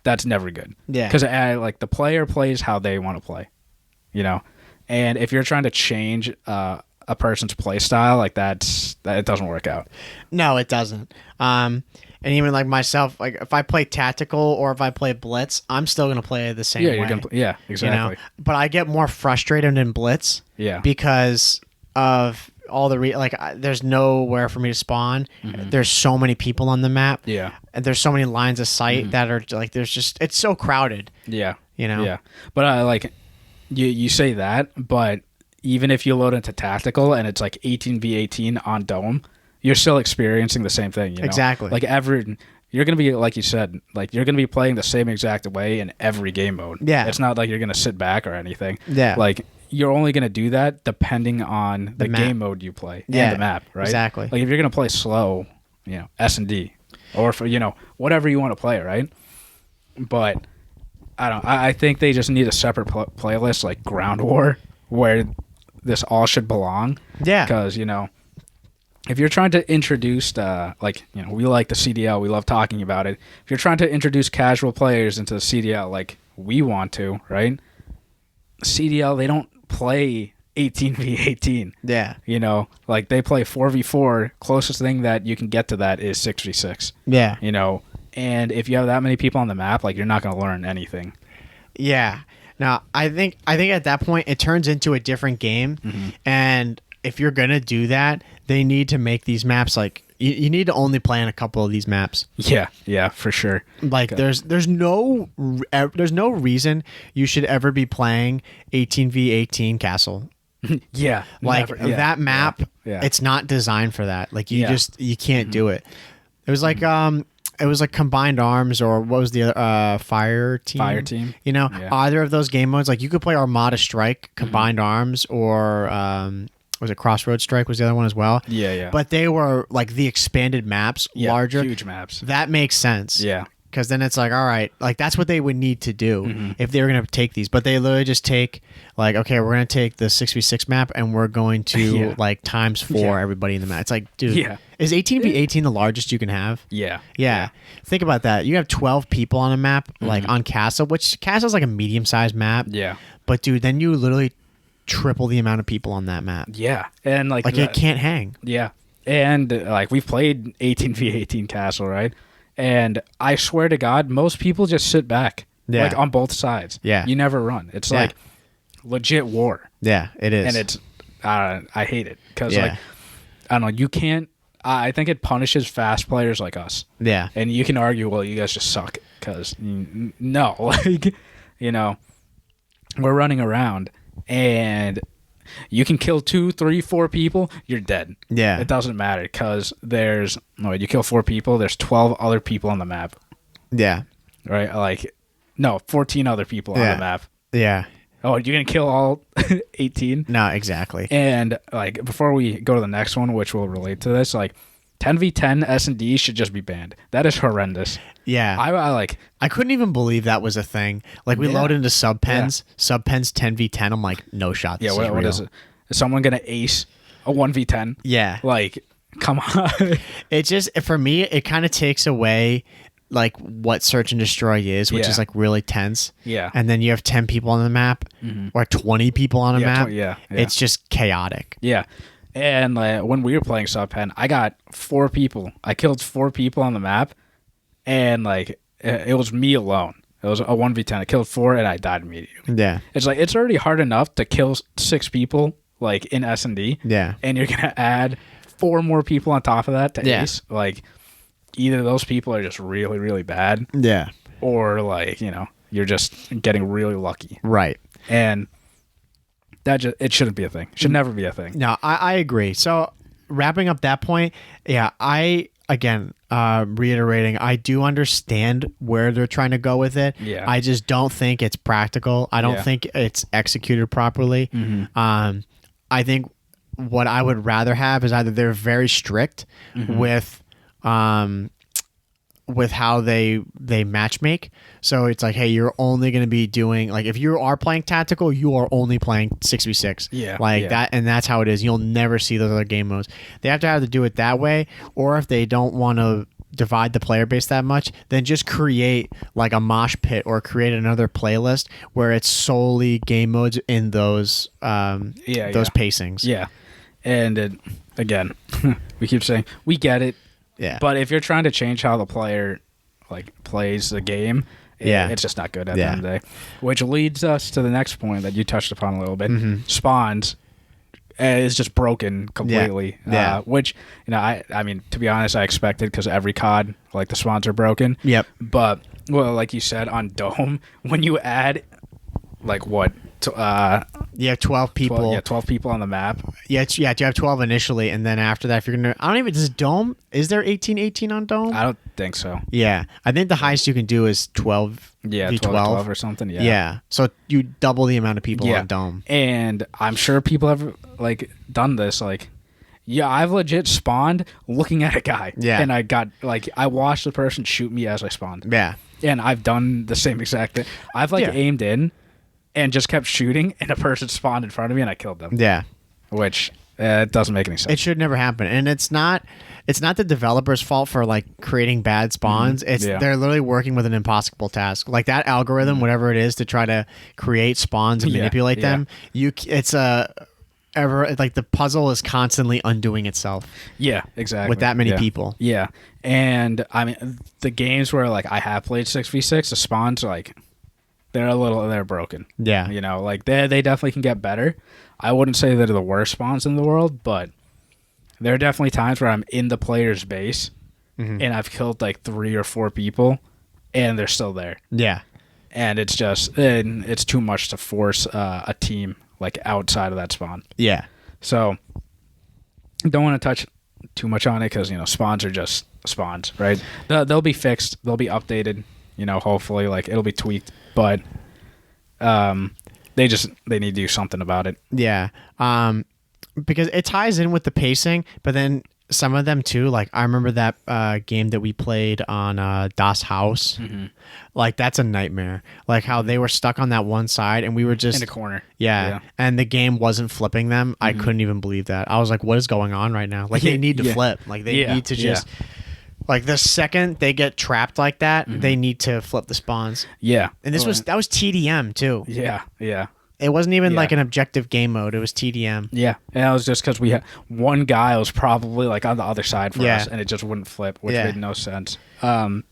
that's never good. Yeah. Because like the player plays how they want to play, and if you're trying to change a person's play style, like that it doesn't work out. No, it doesn't. And even like myself, like if I play tactical or if I play blitz, I'm still gonna play the same way. You're gonna yeah, exactly. But I get more frustrated in blitz. Yeah. Because of all the there's nowhere for me to spawn. There's so many people on the map. Yeah. And there's so many lines of sight that are like it's so crowded. Yeah. Yeah. But like you say that, but even if you load into tactical and it's like 18v18 on dome, you're still experiencing the same thing. Exactly. Like you're gonna be, like you said, like you're gonna be playing the same exact way in every game mode. Yeah. It's not like you're gonna sit back or anything. Yeah. Like you're only gonna do that depending on the game mode you play and the map, right? Exactly. Like if you're gonna play slow, S&D, or for whatever you want to play, right? But I think they just need a separate playlist like Ground War where this all should belong. Yeah. Because if you're trying to introduce we like the CDL, we love talking about it. If you're trying to introduce casual players into the CDL like we want to, right? CDL, they don't play 18v18. Yeah. Like they play 4v4. Closest thing that you can get to that is 6v6. Yeah. And if you have that many people on the map, like, you're not going to learn anything. Yeah. Now, I think at that point it turns into a different game, and if you're gonna do that, they need to make these maps like you need to only play on a couple of these maps. Yeah, for sure. Like there's no reason you should ever be playing 18v18 Castle. Yeah, Like never, yeah, that map, yeah. it's not designed for that. Like you can't do it. It was like it was like Combined Arms, or what was the other Fire Team? Fire Team. You know, either of those game modes. Like you could play Armada Strike, Combined Arms, or was it Crossroads Strike was the other one as well? Yeah. But they were like the expanded maps, larger, huge maps. That makes sense. Yeah. Because then it's like, all right, like that's what they would need to do if they were going to take these. But they literally just take, like, okay, we're going to take the 6v6 map and we're going to like times 4 everybody in the map. It's like, dude, is 18v18 the largest you can have? Yeah. Think about that. You have 12 people on a map, like on Castle, which Castle's like a medium-sized map. Yeah. But dude, then you literally triple the amount of people on that map. Yeah. And like it can't hang. Yeah. And like we've played 18v18 Castle, right? And I swear to God, most people just sit back, like on both sides. Yeah. You never run. It's like legit war. Yeah, it is. And it's, I hate it because like, I don't know, you can't, I think it punishes fast players like us. Yeah. And you can argue, well, you guys just suck because no, like, you know, we're running around and you can kill 2, 3, 4 people, you're dead. Yeah. It doesn't matter because you kill 4 people, there's 12 other people on the map. Yeah. Right? Like, no, 14 other people on the map. Yeah. Oh, you're going to kill all 18? No, exactly. And, like, before we go to the next one, which will relate to this, like, 10v10 S&D should just be banned. That is horrendous. Yeah. I couldn't even believe that was a thing. Like, we load into subpens, subpens 10v10. I'm like, no shot. This is what is it? Is someone going to ace a 1v10? Yeah. Like, come on. It just, for me, it kind of takes away, like, what Search and Destroy is, which is, like, really tense. Yeah. And then you have 10 people on the map, or 20 people on a map. Yeah. It's just chaotic. Yeah. And when we were playing subpen, I got 4 people. I killed 4 people on the map, and like it was me alone. It was a 1v10. I killed 4, and I died immediately. Yeah, it's like it's already hard enough to kill 6 people like in S&D. Yeah, and you're gonna add 4 more people on top of that to ace. Like either those people are just really, really bad. Yeah, or like you're just getting really lucky. Right, and it shouldn't be a thing. Should never be a thing. No, I agree. So wrapping up that point, reiterating, I do understand where they're trying to go with it. Yeah. I just don't think it's practical. I don't think it's executed properly. I think what I would rather have is either they're very strict with how they match make. So it's like, hey, you're only going to be doing, like, if you are playing tactical, you are only playing 6v6. That, and that's how it is. You'll never see those other game modes. They have to do it that way, or if they don't want to divide the player base that much, then just create like a mosh pit or create another playlist where it's solely game modes in those pacings. Yeah. And again, we keep saying we get it. Yeah. But if you're trying to change how the player like plays the game, it's just not good at the end of the day. Which leads us to the next point that you touched upon a little bit. Spawns is just broken completely. Yeah. Which, I mean, to be honest, I expected because every COD, like the spawns are broken. Yep. But, well, like you said, on Dome, when you add, like what? You have 12 people. 12 people on the map. You have 12 initially, and then after that, if you're gonna, I don't even. Does Dome? Is there 18-18 on Dome? I don't think so. Yeah, I think the highest you can do is 12. Yeah, 12 or something. Yeah. Yeah. So you double the amount of people on Dome. And I'm sure people have like done this. Like, I've legit spawned looking at a guy. Yeah. And I got I watched the person shoot me as I spawned. Yeah. And I've done the same exact thing. I've aimed in and just kept shooting, and a person spawned in front of me, and I killed them. Yeah. Which it doesn't make any sense. It should never happen. And it's not the developer's fault for like creating bad spawns. They're literally working with an impossible task. Like that algorithm, whatever it is, to try to create spawns and manipulate them. ever like the puzzle is constantly undoing itself. Yeah, exactly. With that many yeah. people. Yeah. And I mean, the games where like I have played 6v6, the spawns like they're broken. Yeah. You know, like they definitely can get better. I wouldn't say they're the worst spawns in the world, but there are definitely times where I'm in the player's base and I've killed like 3 or 4 people and they're still there. Yeah. And it's just it's too much to force a team like outside of that spawn. Yeah. So don't want to touch too much on it because, you know, spawns are just spawns, right? They'll be fixed. They'll be updated, you know, hopefully. Like, it'll be tweaked. But they need to do something about it. Yeah. Because it ties in with the pacing, but then some of them too, like I remember that game that we played on Das House. Like, that's a nightmare. Like how they were stuck on that one side and we were just In the corner. Yeah. And the game wasn't flipping them. I couldn't even believe that. I was like, what is going on right now? Like, they need to flip. Like, they need to just like the second they get trapped like that, they need to flip the spawns. Yeah. And that was TDM too. Yeah. Yeah. It wasn't even like an objective game mode. It was TDM. Yeah. And that was just because we had one guy was probably like on the other side for us and it just wouldn't flip, which made no sense. And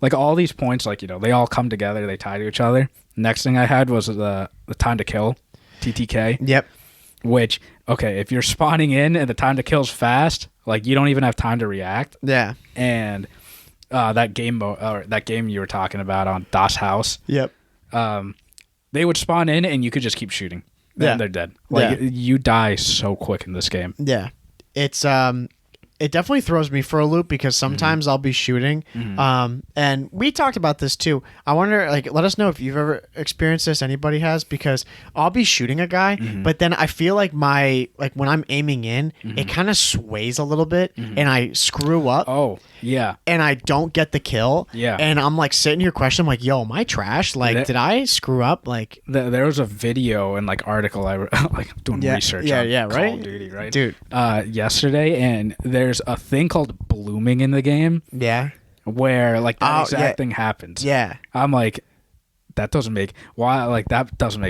like all these points, like, you know, they all come together, they tie to each other. Next thing I had was the time to kill, TTK. Yep. Which, okay, if you're spawning in and the time to kill's fast, like you don't even have time to react. Yeah. And that game you were talking about on Das House. Yep. They would spawn in and you could just keep shooting. Then they're dead. Like you die so quick in this game. Yeah. It's it definitely throws me for a loop because sometimes I'll be shooting. And we talked about this too. I wonder, like, let us know if you've ever experienced this, anybody has, because I'll be shooting a guy, but then I feel like when I'm aiming in, it kind of sways a little bit and I screw up. Oh, yeah. And I don't get the kill. Yeah. And I'm like sitting here questioning, like, yo, am I trash? Like, did I screw up? Like, there was a video and like article I like doing research on Call of Duty, right? Dude. Yesterday, and there's a thing called blooming in the game. Yeah. Where like that exact thing happens. Yeah. I'm like, that doesn't make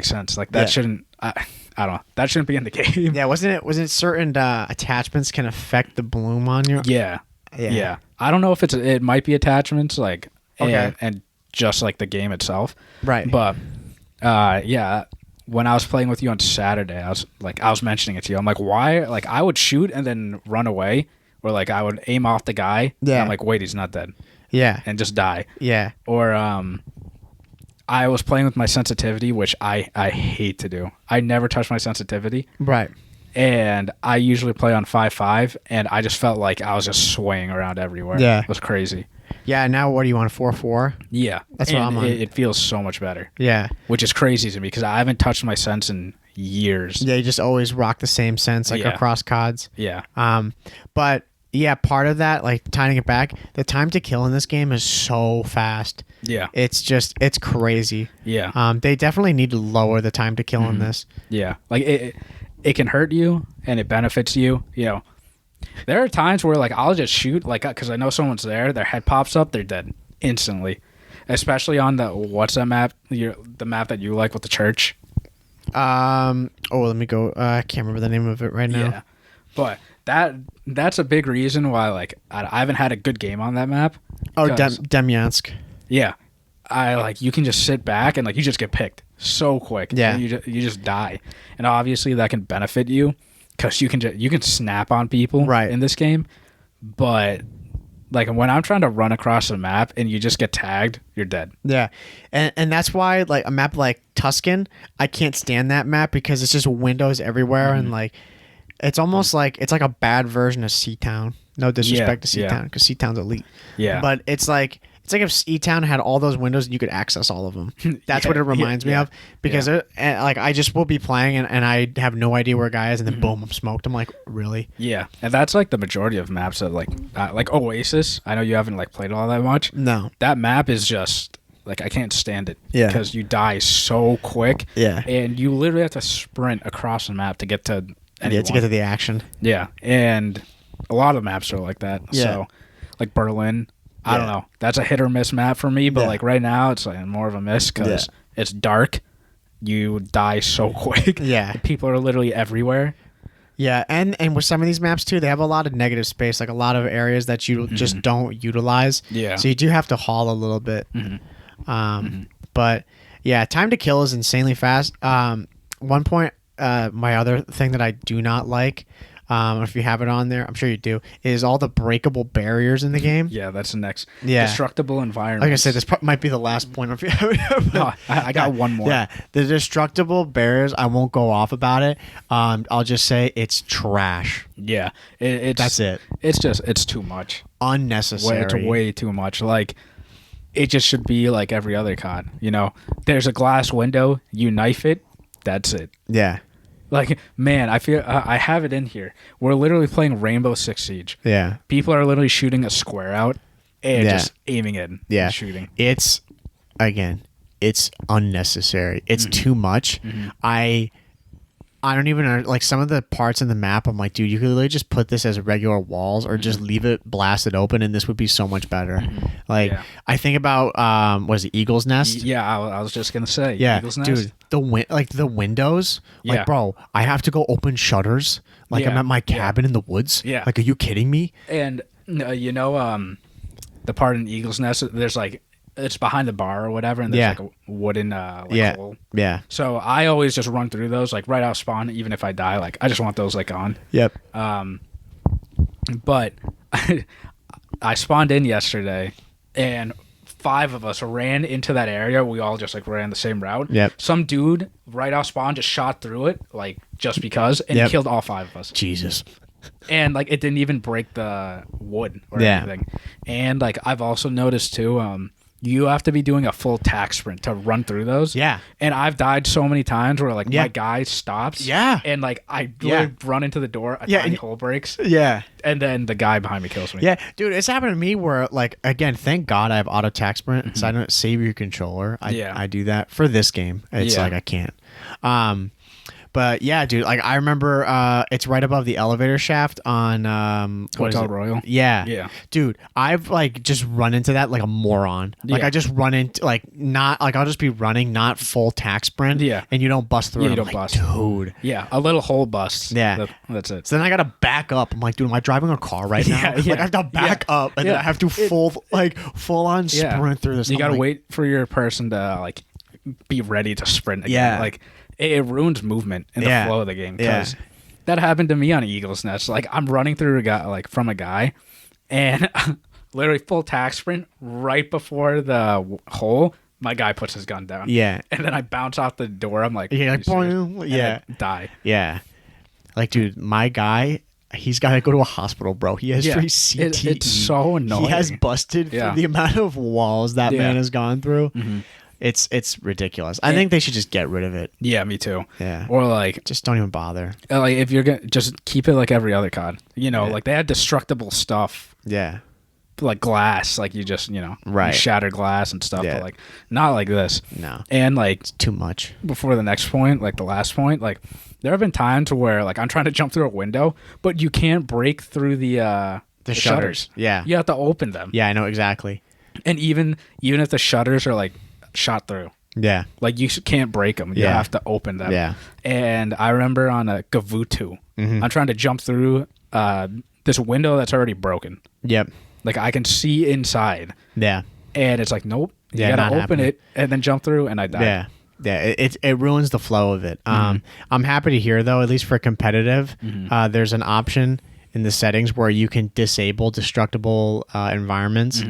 sense. Like that shouldn't. I don't know. That shouldn't be in the game. Yeah. Wasn't it certain attachments can affect the bloom on your? Yeah. Yeah. I don't know if it might be attachments like and just like the game itself. Right. But when I was playing with you on Saturday, I was mentioning it to you. I'm like, why? Like I would shoot and then run away, or like I would aim off the guy. Yeah. And I'm like, wait, he's not dead. Yeah. And just die. Yeah. Or I was playing with my sensitivity, which I hate to do. I never touch my sensitivity. Right. And I usually play on 5.5, and I just felt like I was just swaying around everywhere. Yeah. It was crazy. Yeah, now what do you want, 4.4? Yeah. That's what I'm on. It feels so much better. Yeah. Which is crazy to me because I haven't touched my sense in years. Yeah, you just always rock the same sense, like across CODs. Yeah. But yeah, part of that, like tying it back, the time to kill in this game is so fast. Yeah. It's crazy. Yeah. They definitely need to lower the time to kill in this. Yeah. Like it can hurt you and it benefits you, you know. There are times where like I'll just shoot like because I know someone's there, their head pops up, they're dead instantly. Especially on what's that map? The map that you like with the church. Let me go. I can't remember the name of it right now. Yeah, but that's a big reason why like I haven't had a good game on that map. Oh, Demyansk. Yeah, you can just sit back and like you just get picked so quick. Yeah, you just die, and obviously that can benefit you because you can snap on people in this game, but like when I'm trying to run across a map and you just get tagged, you're dead. Yeah, and that's why like a map like Tuscan, I can't stand that map because it's just windows everywhere and like it's almost like it's like a bad version of C-Town. No disrespect to C-Town because C-Town's elite. Yeah, but it's like if C-Town had all those windows and you could access all of them. That's what it reminds me of because like I just will be playing and I have no idea where a guy is and then boom, I'm smoked. I'm like, really? Yeah, and that's like the majority of maps that like Oasis. I know you haven't like played it all that much. No, that map is just like I can't stand it. Yeah, because you die so quick. Yeah, and you literally have to sprint across the map to get to anyone. Yeah, to get to the action. Yeah, and a lot of maps are like that. Yeah. So like Berlin. I don't know. That's a hit or miss map for me, but like right now it's like more of a miss because it's dark you die so quick. Yeah. People are literally everywhere. Yeah, and with some of these maps too, they have a lot of negative space, like a lot of areas that you just don't utilize. Yeah. So you do have to haul a little bit. But yeah, time to kill is insanely fast. One point, my other thing that I do not like, if you have it on there, I'm sure you do, is all the breakable barriers in the game. Yeah, that's the next. Yeah. Destructible environments. Like I said, this might be the last point. No, I got one more. Yeah, the destructible barriers, I won't go off about it. I'll just say it's trash. Yeah. That's it. It's too much. Unnecessary. It's way too much. Like, it just should be like every other COD. You know, there's a glass window, you knife it, that's it. Yeah. Like, man, I feel I have it in here. We're literally playing Rainbow Six Siege. Yeah. People are literally shooting a square out and just aiming it and shooting. It's unnecessary. It's too much. I don't even know, like some of the parts in the map, I'm like, dude, you could literally just put this as regular walls or just leave it blasted open and this would be so much better. Like, I think about, what is it, Eagle's Nest? Yeah, I was just going to say. Yeah, Eagle's Nest. dude, the windows, like, bro, I have to go open shutters like I'm at my cabin in the woods. Yeah. Like, are you kidding me? And, you know, the part in Eagle's Nest, there's like, it's behind the bar or whatever, and there's like a wooden hole. Yeah. So I always just run through those like right out of spawn, even if I die. Like I just want those like on. Yep. But I spawned in yesterday, and 5 of us ran into that area. We all just like ran the same route. Yep. Some dude right out spawn just shot through it, like just because, and he killed all 5 of us. Jesus. And like it didn't even break the wood or anything. And like I've also noticed too, you have to be doing a full tack sprint to run through those. Yeah. And I've died so many times where like my guy stops. Yeah. And like I run into the door, a tiny hole breaks. Yeah. And then the guy behind me kills me. Yeah, dude, it's happened to me where, like, again, thank God I have auto tack sprint, so I don't save your controller. I do that for this game. It's like I can't. But yeah, dude, like I remember it's right above the elevator shaft on Hotel Royal. Yeah. Yeah. Dude, I've like just run into that like a moron. Like I just run into like not like I'll just be running, not full tack sprint. Yeah. And you don't bust through it. You I'm don't like, bust. dude. Yeah. A little hole busts. Yeah. That's it. So then I gotta back up. I'm like, dude, am I driving a car right now? Like I have to back up and then I have to full on sprint through this. You gotta wait for your person to like be ready to sprint again. Yeah. Like it ruins movement in the flow of the game. Because that happened to me on Eagle's Nest. Like I'm running through a guy, like from a guy, and literally full tack sprint right before the hole. My guy puts his gun down. Yeah. And then I bounce out the door. I'm like, die. Yeah. Like, dude, my guy, he's got to go to a hospital, bro. He has free CTE. It's so annoying. He has busted for the amount of walls that man has gone through. It's ridiculous. I think they should just get rid of it. Yeah, me too. Yeah. Or like just don't even bother. Like if you're gonna just keep it like every other COD. You know, like they had destructible stuff. Yeah. Like glass, like you just, you shatter glass and stuff, but like not like this. No. And like it's too much. Before the next point, like the last point, like there have been times where like I'm trying to jump through a window, but you can't break through the shutters. Yeah. You have to open them. Yeah, I know exactly. And even if the shutters are like shot through. Yeah. Like you can't break them. You have to open them. Yeah. And I remember on a Gavutu, I'm trying to jump through this window that's already broken. Yep. Like I can see inside. Yeah. And it's like, nope. You gotta open it and then jump through, and I die. Yeah. Yeah. It ruins the flow of it. I'm happy to hear though, at least for competitive, there's an option in the settings where you can disable destructible environments.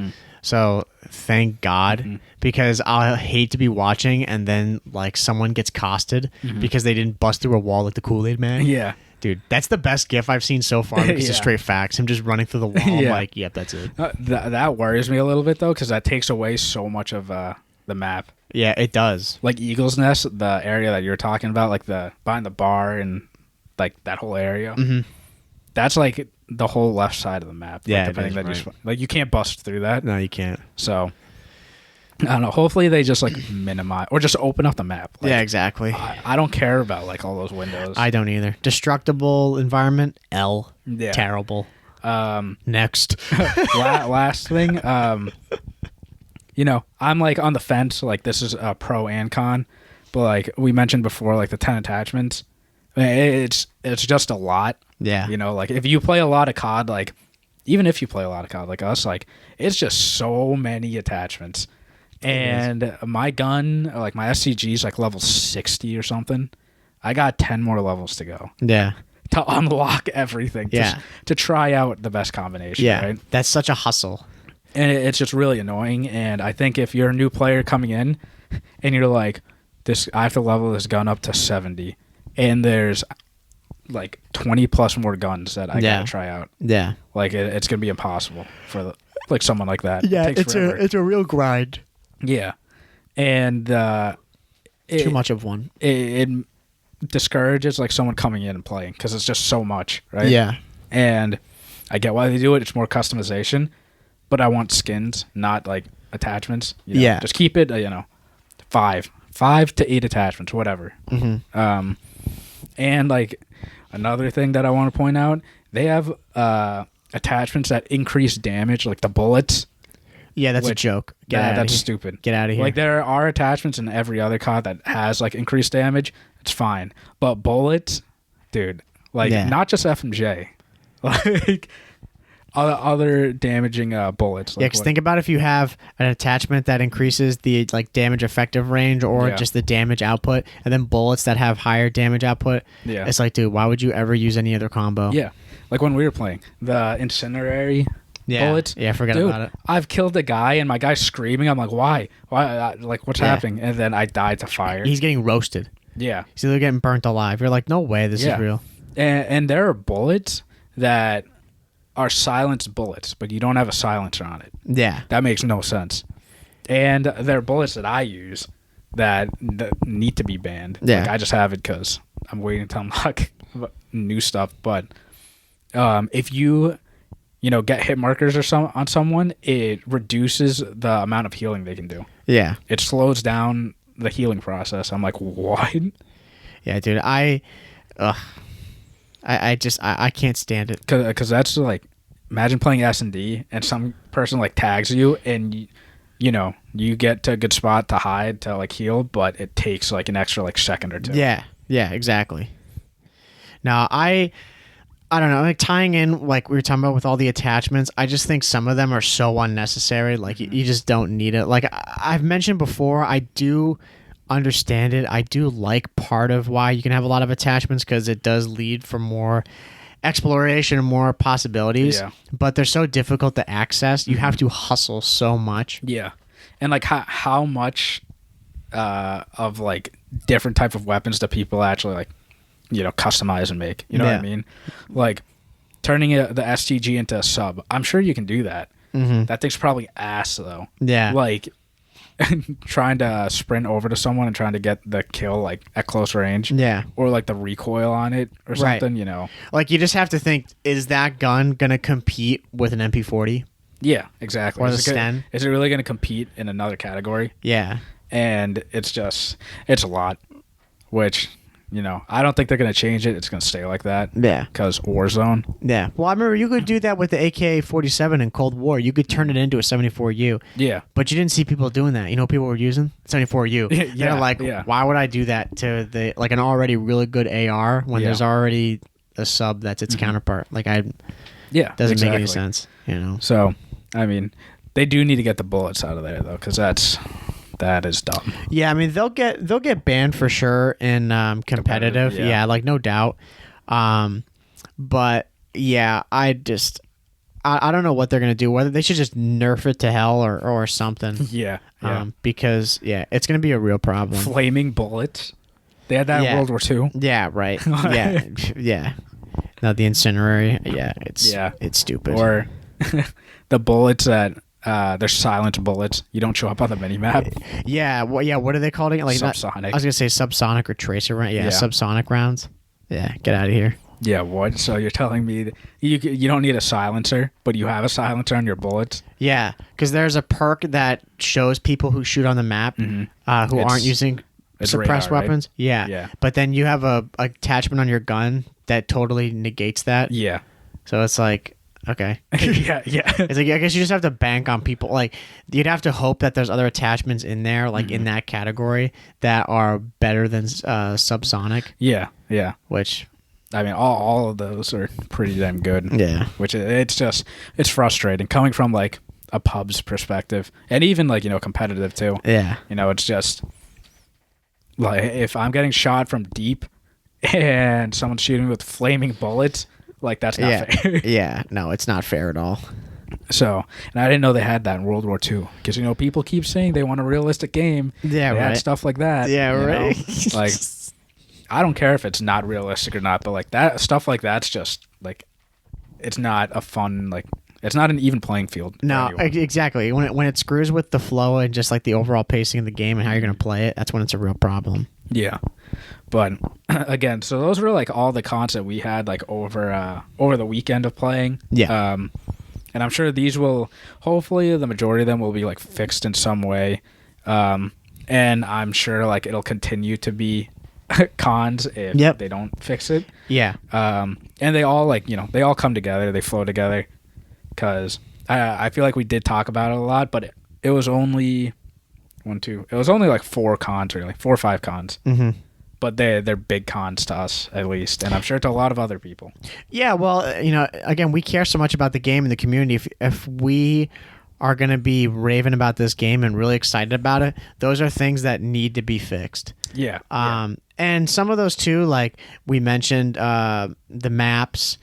So thank God, because I hate to be watching and then like someone gets costed because they didn't bust through a wall like the Kool-Aid man. Yeah. Dude, that's the best GIF I've seen so far because it's straight facts. Him just running through the wall. I'm like, yep, that's it. That worries me a little bit though, because that takes away so much of the map. Yeah, it does. Like Eagle's Nest, the area that you're talking about, like the behind the bar and like that whole area. That's like the whole left side of the map. Yeah, like, like you can't bust through that. No, you can't. So I don't know. Hopefully they just like minimize or just open up the map. Like, yeah, exactly. I don't care about like all those windows. I don't either. Destructible environment, L. Yeah. Terrible. Next. Last thing. You know, I'm like on the fence. Like this is a pro and con. But like we mentioned before, like the 10 attachments, it's just a lot. Yeah. You know, like if you play a lot of COD, like even if you play a lot of COD like us, like it's just so many attachments. And my gun, like my SCG is like level 60 or something. I got 10 more levels to go. Yeah. To unlock everything. Yeah. To try out the best combination. Yeah. Right? That's such a hustle. And it's just really annoying. And I think if you're a new player coming in and you're like, I have to level this gun up to 70, and there's like 20 plus more guns that I gotta try out. Yeah. Like it's gonna be impossible for like someone like that. Yeah, it takes forever. it's a real grind. Yeah. And too much of one. It discourages like someone coming in and playing because it's just so much, right? Yeah. And I get why they do it. It's more customization, but I want skins, not like attachments. You know? Yeah. Just keep it, 5 to 8 attachments, whatever. Mm-hmm. And like another thing that I want to point out, they have attachments that increase damage, like the bullets. Yeah, that's a joke. That's stupid. Get out of here. Like there are attachments in every other COD that has like increased damage. It's fine, but bullets, dude, like not just FMJ, like other damaging bullets. Like, yeah, because think about if you have an attachment that increases the like damage effective range or just the damage output, and then bullets that have higher damage output. Yeah, it's like, dude, why would you ever use any other combo? Yeah, like when we were playing the incinerary. Bullets. Yeah, forget about it. I've killed a guy and my guy's screaming. I'm like, why? Like, what's happening? And then I died to fire. He's getting roasted. Yeah. He's either getting burnt alive. You're like, no way, this is real. And there are bullets that are silenced bullets, but you don't have a silencer on it. Yeah. That makes no sense. And there are bullets that I use that need to be banned. Yeah. Like, I just have it because I'm waiting to unlock new stuff. But if you get hit markers on someone, it reduces the amount of healing they can do. Yeah. It slows down the healing process. I'm like, what? Yeah, dude. I can't stand it. Because that's like, imagine playing S&D and some person like tags you and you get to a good spot to hide to like heal, but it takes like an extra like second or two. Yeah. Yeah, exactly. Now, I don't know, like tying in like we were talking about with all the attachments, I just think some of them are so unnecessary. Like you just don't need it. Like I've mentioned before, I do understand it. I do like part of why you can have a lot of attachments because it does lead for more exploration and more possibilities. Yeah. But they're so difficult to access. You have to hustle so much. Yeah. And like how much of like different type of weapons do people actually like customize and make, what I mean? Like turning the STG into a sub. I'm sure you can do that. Mm-hmm. That thing's probably ass though. Yeah. Like trying to sprint over to someone and trying to get the kill like at close range. Yeah. Or like the recoil on it or something, Like you just have to think, is that gun going to compete with an MP40? Yeah, exactly. Or the Sten? Is it really going to compete in another category? Yeah. And it's a lot, which... I don't think they're going to change it. It's going to stay like that. Yeah. Because Warzone. Yeah. Well, I remember you could do that with the AK-47 in Cold War. You could turn it into a 74U. Yeah. But you didn't see people doing that. You know what people were using? 74U. Yeah. They're like, why would I do that to an already really good AR when there's already a sub that's its counterpart? Like, doesn't make any sense, So, I mean, they do need to get the bullets out of there, though, because that is dumb. Yeah, I mean they'll get banned for sure in competitive. Yeah, like no doubt. But yeah, I don't know what they're gonna do. Whether they should just nerf it to hell or something. Yeah. Because it's gonna be a real problem. Flaming bullets. They had that in World War II. Yeah. Right. Yeah. Yeah. Now the incinerary. Yeah. It's stupid. Or the bullets that. They're silent bullets. You don't show up on the minimap. Yeah. What are they calling it? Like subsonic. I was gonna say subsonic or tracer round. Yeah. Subsonic rounds. Yeah. Get out of here. Yeah. What? So you're telling me that you don't need a silencer, but you have a silencer on your bullets? Yeah. Because there's a perk that shows people who shoot on the map who aren't using suppressed radar, weapons. Right? Yeah. But then you have a attachment on your gun that totally negates that. Yeah. So it's like, Okay. yeah. It's like I guess you just have to bank on people. Like you'd have to hope that there's other attachments in there, like in that category, that are better than subsonic. Yeah. Which I mean, all of those are pretty damn good. Yeah. Which it's frustrating coming from like a pub's perspective, and even like competitive too. Yeah. It's just like if I'm getting shot from deep and someone's shooting with flaming bullets, like that's not fair. Yeah. No, it's not fair at all. So, and I didn't know they had that in World War II because people keep saying they want a realistic game. Yeah, they right. had stuff like that. Yeah, right. Like, I don't care if it's not realistic or not, but like that stuff like that's just like, it's not a fun like. It's not an even playing field. No, exactly. When it screws with the flow and just like the overall pacing of the game and how you're going to play it, that's when it's a real problem. Yeah. But again, so those were like all the cons that we had like over the weekend of playing. Yeah. And I'm sure these will, hopefully the majority of them will be like fixed in some way. And I'm sure like it'll continue to be cons if they don't fix it. Yeah. And they all like, they all come together, they flow together. Because I feel like we did talk about it a lot, but it was only like 4 cons, really 4 or 5 cons. Mm-hmm. But they're big cons to us, at least, and I'm sure to a lot of other people. Yeah, well, again, we care so much about the game and the community. If we are going to be raving about this game and really excited about it, those are things that need to be fixed. Yeah. And some of those too, like we mentioned, the maps,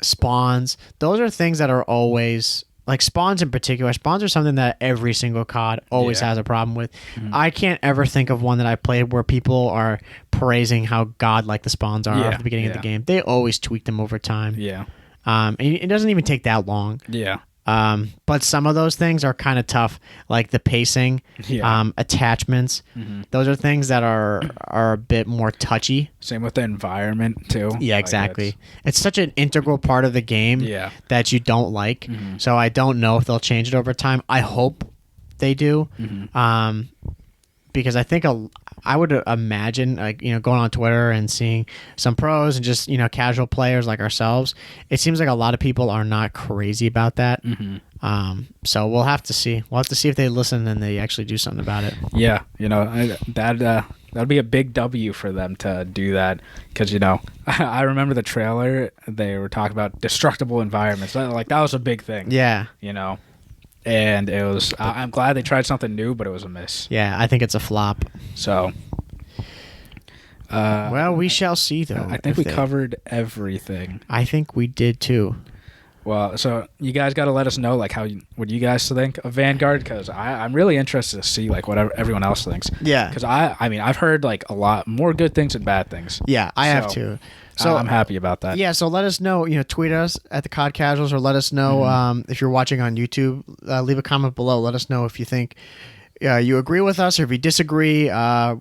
spawns, those are things that are always like spawns in particular. Spawns are something that every single COD always has a problem with. I can't ever think of one that I played where people are praising how godlike the spawns are at the beginning of the game. They always tweak them over time. Yeah. And it doesn't even take that long. Yeah. But some of those things are kind of tough, like the pacing, attachments. Those are things that are a bit more touchy. Same with the environment too. Yeah, exactly. It's such an integral part of the game that you don't like. So I don't know if they'll change it over time. I hope they do, because I think I would imagine, like, going on Twitter and seeing some pros and just, casual players like ourselves, it seems like a lot of people are not crazy about that. So we'll have to see. We'll have to see if they listen and they actually do something about it. Yeah, that'd be a big W for them to do that, because I remember the trailer. They were talking about destructible environments. Like that was a big thing. Yeah. And it was. I'm glad they tried something new, but it was a miss. Yeah, I think it's a flop. So. Well, we shall see, though. I think we covered everything. I think we did too. Well, so you guys got to let us know, like, what you guys think of Vanguard, because I'm really interested to see like what everyone else thinks. Yeah. Because I mean I've heard like a lot more good things than bad things. Yeah, I have too. So I'm happy about that. Yeah, so let us know. Tweet us at the COD Casuals, or let us know if you're watching on YouTube. Leave a comment below. Let us know if you think you agree with us, or if you disagree. Why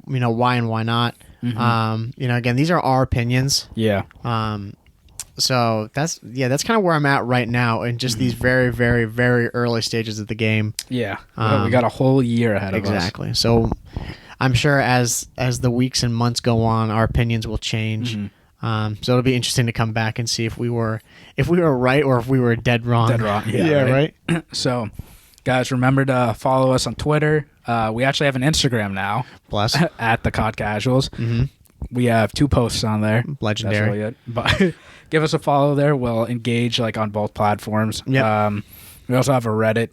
and why not. Again, these are our opinions. Yeah. So that's kind of where I'm at right now in just these very, very, very early stages of the game. Yeah. We got a whole year ahead of us. Exactly. So I'm sure as the weeks and months go on, our opinions will change. So it'll be interesting to come back and see if we were right or if we were dead wrong. Dead wrong. Yeah, right? So, guys, remember to follow us on Twitter. We actually have an Instagram now. Bless. At the COD Casuals. We have 2 posts on there. Legendary. That's really it. But give us a follow there. We'll engage like on both platforms. Yep. We also have a Reddit.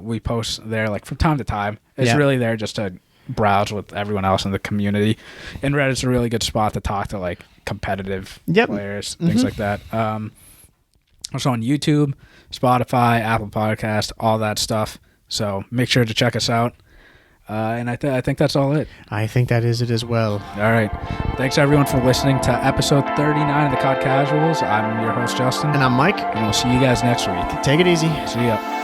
We post there like from time to time. It's really there just to browse with everyone else in the community. And Reddit's a really good spot to talk to like competitive players, things like that. Also on YouTube, Spotify, Apple Podcast, all that stuff. So make sure to check us out. And I think that's all it. I think that is it as well. All right. Thanks, everyone, for listening to episode 39 of the COD Casuals. I'm your host, Justin. And I'm Mike. And we'll see you guys next week. Take it easy. See ya.